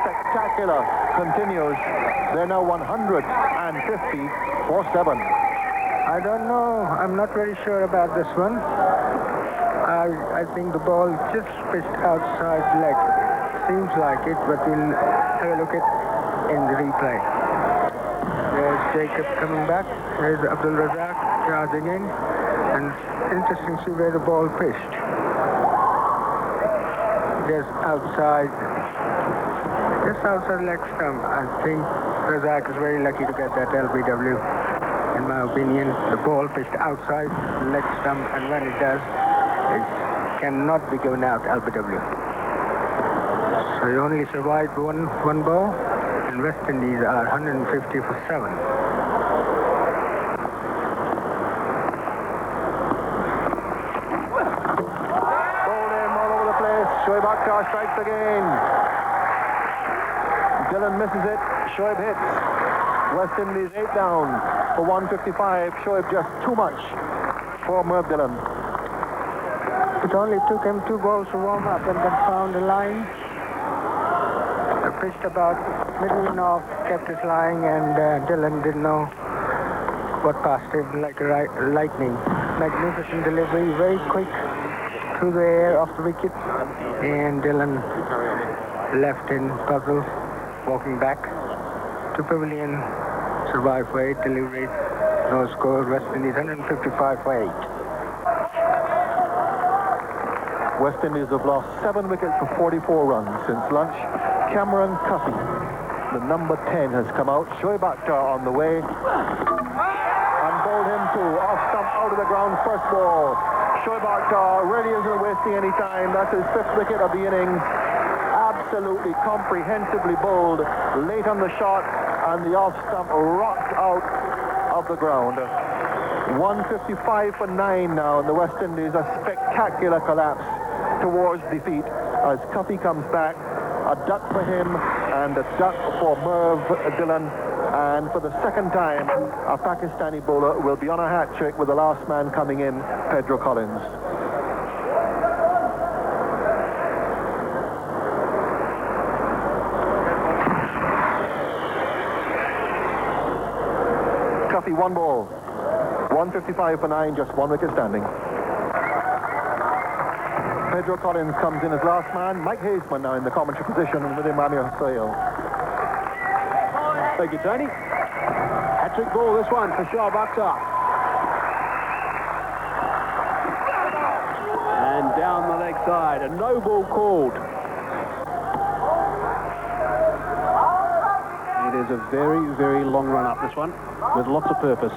spectacular continues. They're now 150 for 7. I don't know. I'm not very sure about this one. I think the ball just pitched outside leg. Seems like it, but we'll have a look at in the replay. There's Jacob coming back. There's Abdul Razak charging in. And interesting to see where the ball pitched. Just outside leg stump. I think Razak is very lucky to get that LBW. In my opinion, the ball pitched outside leg stump, and when it does, it cannot be given out LBW. So he only survived one ball, and West Indies are 150 for 7. Shoaib Akhtar strikes again. Dillon misses it. Shoaib hits. West Indies 8 down for 155. Shoaib just too much for Merv Dillon. It only took him 2 balls to warm up and then found a line. Pitched about middle and off, kept it lying, and Dillon didn't know what passed him like lightning. Magnificent delivery, very quick through the air off the wicket, and Dillon left in puzzle, walking back to pavilion, survived for 8, delivery, no score. West Indies 155 for 8. West Indies have lost 7 wickets for 44 runs since lunch. Cameron Cuffy, the number 10, has come out. Shoaib Akhtar on the way, and bowled him too. Off stump, out of the ground, first ball. Shoaib Akhtar really isn't wasting any time. That's his 5th wicket of the innings. Absolutely comprehensively bowled late on the shot, and the off stump rocked out of the ground. 155 for 9 now, and the West Indies, a spectacular collapse towards defeat as Cuffy comes back. A duck for him and a duck for Merv Dillon. And for the second time, a Pakistani bowler will be on a hat trick with the last man coming in, Pedro Collins. Cuffy, 1 ball. 155 for 9, just 1 wicket standing. Pedro Collins comes in as last man. Mike Haseman now in the commentary position, and with him Amir Sohail. Thank you, Tony. Hat-trick ball, this one for Shoaib Akhtar. And down the leg side, a no ball called. It is a very, very long run up, this one, with lots of purpose.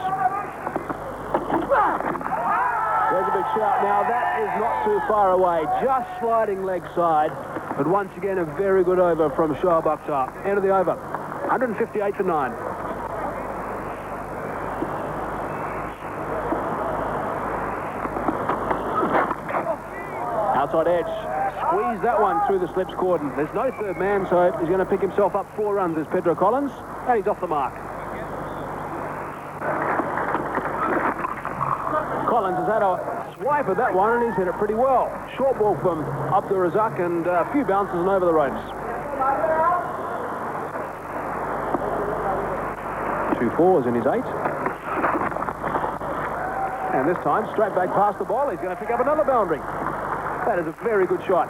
There's a big shout now. That is not too far away. Just sliding leg side. But once again, a very good over from Shoaib Akhtar. End of the over. 158 for 9. Outside edge. Squeeze that one through the slips cordon. There's no third man, so he's going to pick himself up 4 runs as Pedro Collins. And he's off the mark. Collins has had a swipe at that one, and he's hit it pretty well. Short ball from Abdur Razak, and a few bounces and over the ropes. 2 fours in his 8. And this time, straight back past the ball, he's going to pick up another boundary. That is a very good shot.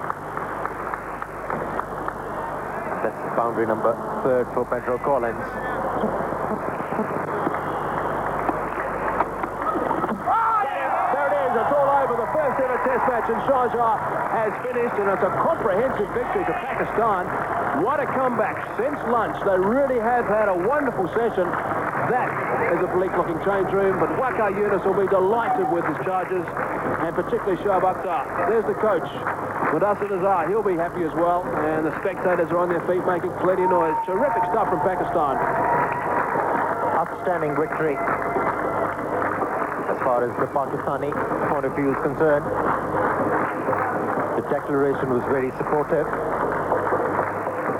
That's boundary number 3rd for Pedro Collins. The first ever test match in Sharjah has finished, and it's a comprehensive victory to Pakistan. What a comeback since lunch. They really have had a wonderful session. That is a bleak-looking change room, but Waqar Younis will be delighted with his charges, and particularly Shoaib Akhtar. There's the coach, Mudassir Nazar. He'll be happy as well, and the spectators are on their feet making plenty of noise. Terrific stuff from Pakistan. Outstanding victory. As far as the Pakistani point of view is concerned. The declaration was very supportive.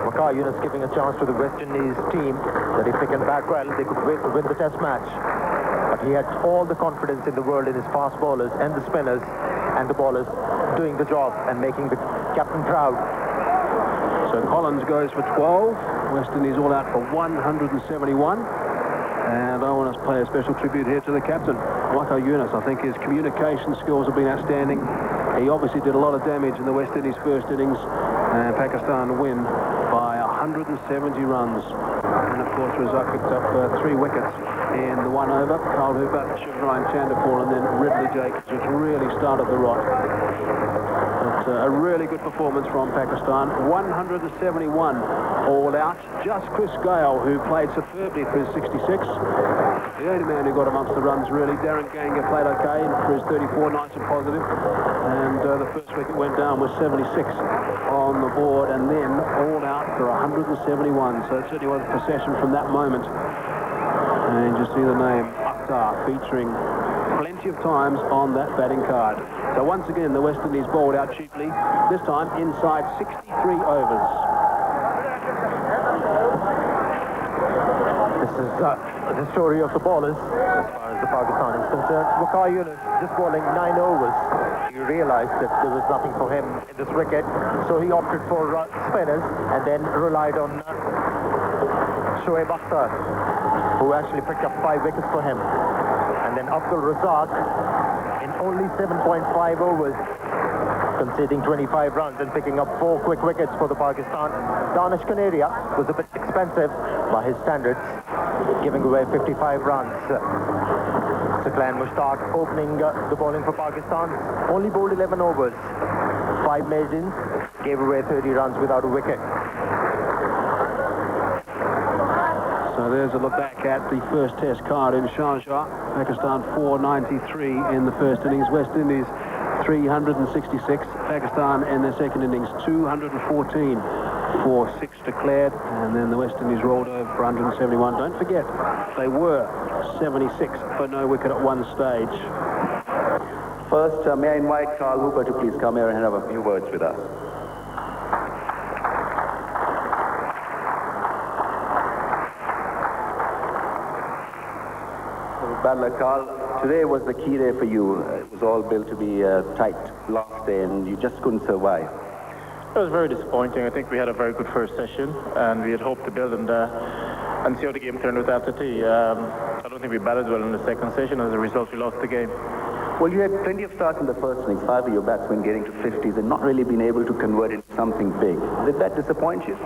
Waqar Younis giving a chance to the West Indies team that if they can bat well, they could win the test match. But he had all the confidence in the world in his fast bowlers and the spinners and the bowlers doing the job and making the captain proud. So Collins goes for 12. West Indies all out for 171. And I want to pay a special tribute here to the captain, Waqar Younis. I think his communication skills have been outstanding. He obviously did a lot of damage in the West Indies first innings, and Pakistan win by 170 runs. And of course, Razak picked up 3 wickets in the 1 over. Carl Hooper, Ryan Chanderpaul, and then Ridley Jacobs, which really started the rot. But a really good performance from Pakistan. 171 all out. Just Chris Gayle, who played superbly for his 66. The only man who got amongst the runs, really. Darren Ganger played okay for his 34, nice and positive. And the first wicket went down with 76 on the board, and then all out for 171. So it certainly was a procession from that moment. And you see the name Akhtar featuring plenty of times on that batting card. So once again, the West Indies bowled out cheaply, this time inside 63 overs. This is the story of the bowlers as far as the Pakistan is concerned. Waqar Younis just bowling 9 overs. He realized that there was nothing for him in this wicket, so he opted for spinners and then relied on Shoaib Akhtar, who actually picked up 5 wickets for him. And then Abdul Razak, in only 7.5 overs, conceding 25 runs and picking up 4 quick wickets for the Pakistan. Danish Kanaria was a bit expensive by his standards, giving away 55 runs. Saklan Mushtaq opening the bowling for Pakistan, only bowled 11 overs, 5 maidens, gave away 30 runs without a wicket. So there's a look back at the first test card in Sharjah. Pakistan 493 in the first innings. West Indies 366. Pakistan in their second innings 214 for 6 declared. And then the West Indies rolled over for 171. Don't forget, they were 76 for no wicket at one stage. First, may I invite Carl Hooper to please come here and have a few words with us. Bad luck, Carl. Today was the key day for you. It was all built to be tight last day, and you just couldn't survive. It was very disappointing. I think we had a very good first session, and we had hoped to build and see how the game turned out after tea. I don't think we batted well in the second session. As a result, we lost the game. Well, you had plenty of starts in the first innings, 5 of your batsmen getting to 50s and not really being able to convert into something big. Did that disappoint you?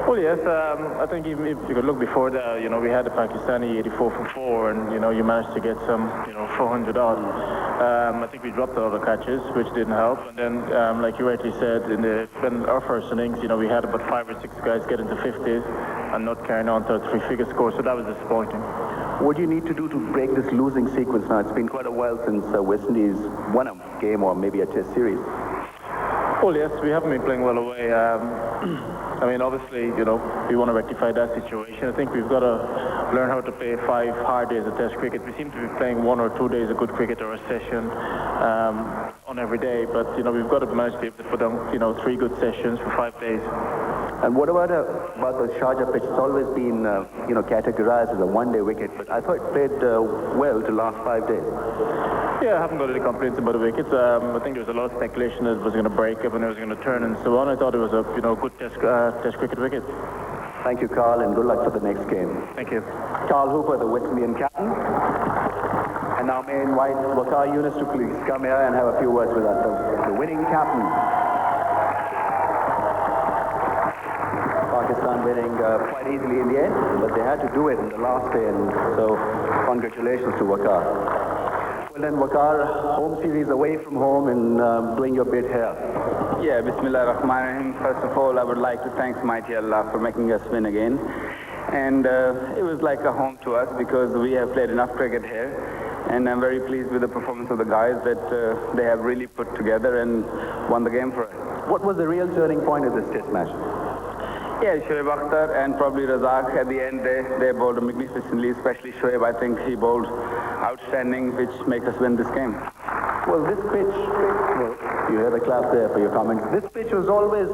Well, yes. I think if you could look before that, we had the Pakistani 84 for 4, and, you managed to get some, 400 odd. I think we dropped a lot of catches, which didn't help. And then, like you rightly said, in our first innings, we had about 5 or 6 guys get into 50s and not carrying on to a 3-figure score, so that was disappointing. What do you need to do to break this losing sequence now? It's been quite a while since West Indies won a game or maybe a test series. Well, yes, we haven't been playing well away. Obviously, we want to rectify that situation. I think we've got to learn how to play 5 hard days of test cricket. We seem to be playing 1 or 2 days of good cricket or a session on every day, but, we've got to manage to be able to put on, 3 good sessions for 5 days. And what about the Sharjah pitch? It's always been, categorized as a one-day wicket, but I thought it played well to last 5 days. Yeah, I haven't got any complaints about the wickets. I think there was a lot of speculation that it was going to break up and it was going to turn and so on. I thought it was a, good test cricket wicket. Thank you, Carl, and good luck for the next game. Thank you. Carl Hooper, the West Indian captain. And now may I invite Waqar Younis to please come here and have a few words with us. The winning captain. Pakistan winning quite easily in the end, but they had to do it in the last day, and so congratulations to Waqar. Well then, Waqar, home series away from home and doing your bit here. Yeah, Bismillah Rahman Rahim. First of all, I would like to thank Mighty Allah for making us win again. And it was like a home to us because we have played enough cricket here. And I'm very pleased with the performance of the guys that they have really put together and won the game for us. What was the real turning point of this test match? Yeah, Shoaib Akhtar and probably Razak at the end, they bowled magnificently, especially Shoaib. I think he bowled outstanding, which makes us win this game. Well, this pitch, you hear the clap there for your comments. This pitch was always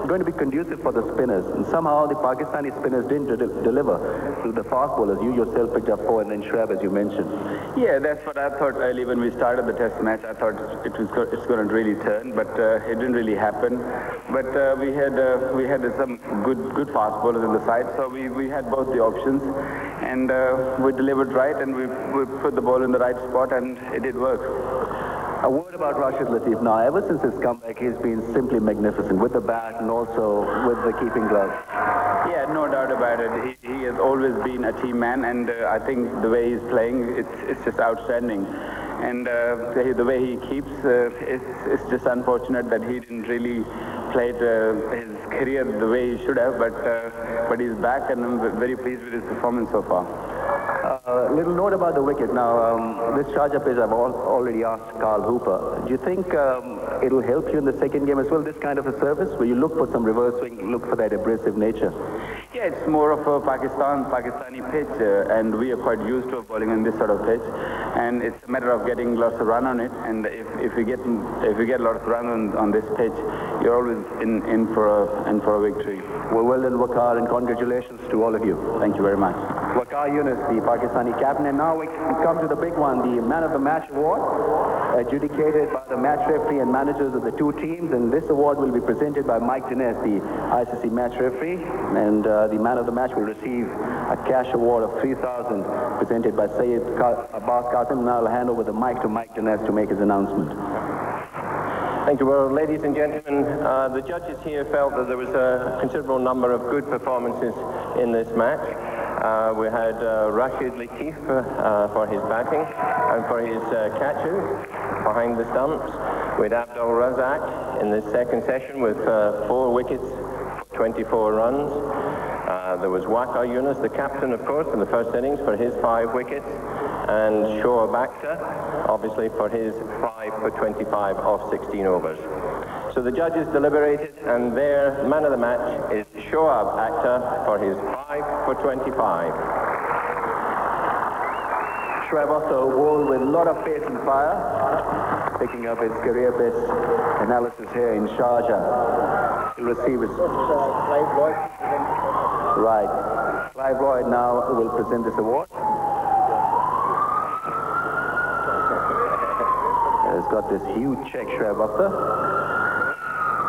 going to be conducive for the spinners, and somehow the Pakistani spinners didn't deliver to the fast bowlers. You yourself picked up 4, and then Shoaib, as you mentioned. Yeah, that's what I thought early when we started the test match. I thought it's going to really turn, but it didn't really happen. But we had some good fast bowlers in the side, so we had both the options, and we delivered right, and we put the ball in the right spot, and it did work. A word about Rashid Latif now. Ever since his comeback, he's been simply magnificent with the bat and also with the keeping gloves. Yeah, no doubt about it. He has always been a team man, and I think the way he's playing, it's just outstanding. And the way he keeps, it's just unfortunate that he didn't really play his career the way he should have, but he's back, and I'm very pleased with his performance so far. Little note about the wicket. Now, this Sharjah pitch, I've already asked Carl Hooper. Do you think it'll help you in the second game as well, this kind of a service, where you look for some reverse swing, look for that abrasive nature? Yeah, it's more of a Pakistani pitch, and we are quite used to bowling on this sort of pitch, and it's a matter of getting lots of run on it. And if we get a lot of run on this pitch, you're always in for a victory. Well done, Waqar, and congratulations to all of you. Thank you very much. Waqar Younis, the Pakistani captain, and now we come to the big one, the Man of the Match award, adjudicated by the match referee and managers of the two teams, and this award will be presented by Mike Dines, the ICC match referee, and the Man of the Match will receive a cash award of 3,000 presented by Sayyid Abbas Qasim. Now I'll hand over the mic to Mike Dines to make his announcement. Thank you. Well, ladies and gentlemen, the judges here felt that there was a considerable number of good performances in this match. We had Rashid Latif for his batting and for his catches behind the stumps. We had Abdul Razak in the second session with 4 wickets, 24 runs. There was Waqar Younis, the captain, of course, in the first innings for his 5 wickets, and Shoaib Akhtar, obviously, for his 5 for 25 off 16 overs. So the judges deliberated, and their man of the match is Shoaib Akhtar for his 5 for 25. Shoaib Akhtar bowled with a lot of pace and fire, picking up his career best analysis here in Sharjah. He'll receive his... Right. Clive Lloyd now will present this award. He's got this huge check, Shoaib Akhtar.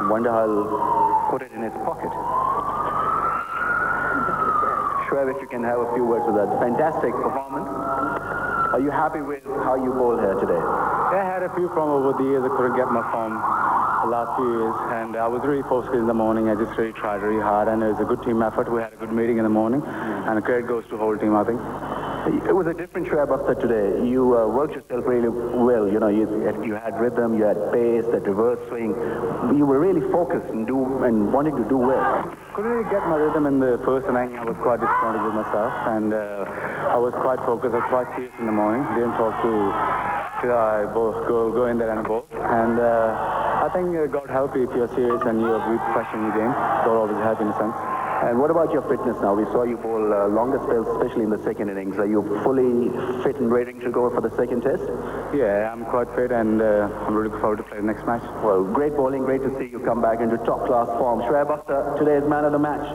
Wonder how he'll put it in his pocket. Shoaib, if you can have a few words with that. Fantastic performance. Are you happy with how you bowled here today? Yeah, I had a few from over the years. I couldn't get my form the last few years, and I was really focused in the morning. I just really tried really hard, and it was a good team effort. We had a good meeting in the morning, and the credit goes to the whole team, I think. It was a different Shoaib Akhtar today. You worked yourself really well. You know, you had rhythm, you had pace, that reverse swing. You were really focused and wanting to do well. Couldn't really get my rhythm in the first inning. I was quite disappointed with myself, and I was quite focused. I was quite serious in the morning. Didn't talk to both go in there and bowl. And I think God help you if you're serious and you're really professional in the game. God always help in a sense. And what about your fitness now? We saw you bowl longer spells, especially in the second innings. Are you fully fit and ready to go for the second test? Yeah, I'm quite fit, and I'm really looking forward to play the next match. Well, great bowling. Great to see you come back into top-class form. Shoaib Akhtar, today's man of the match.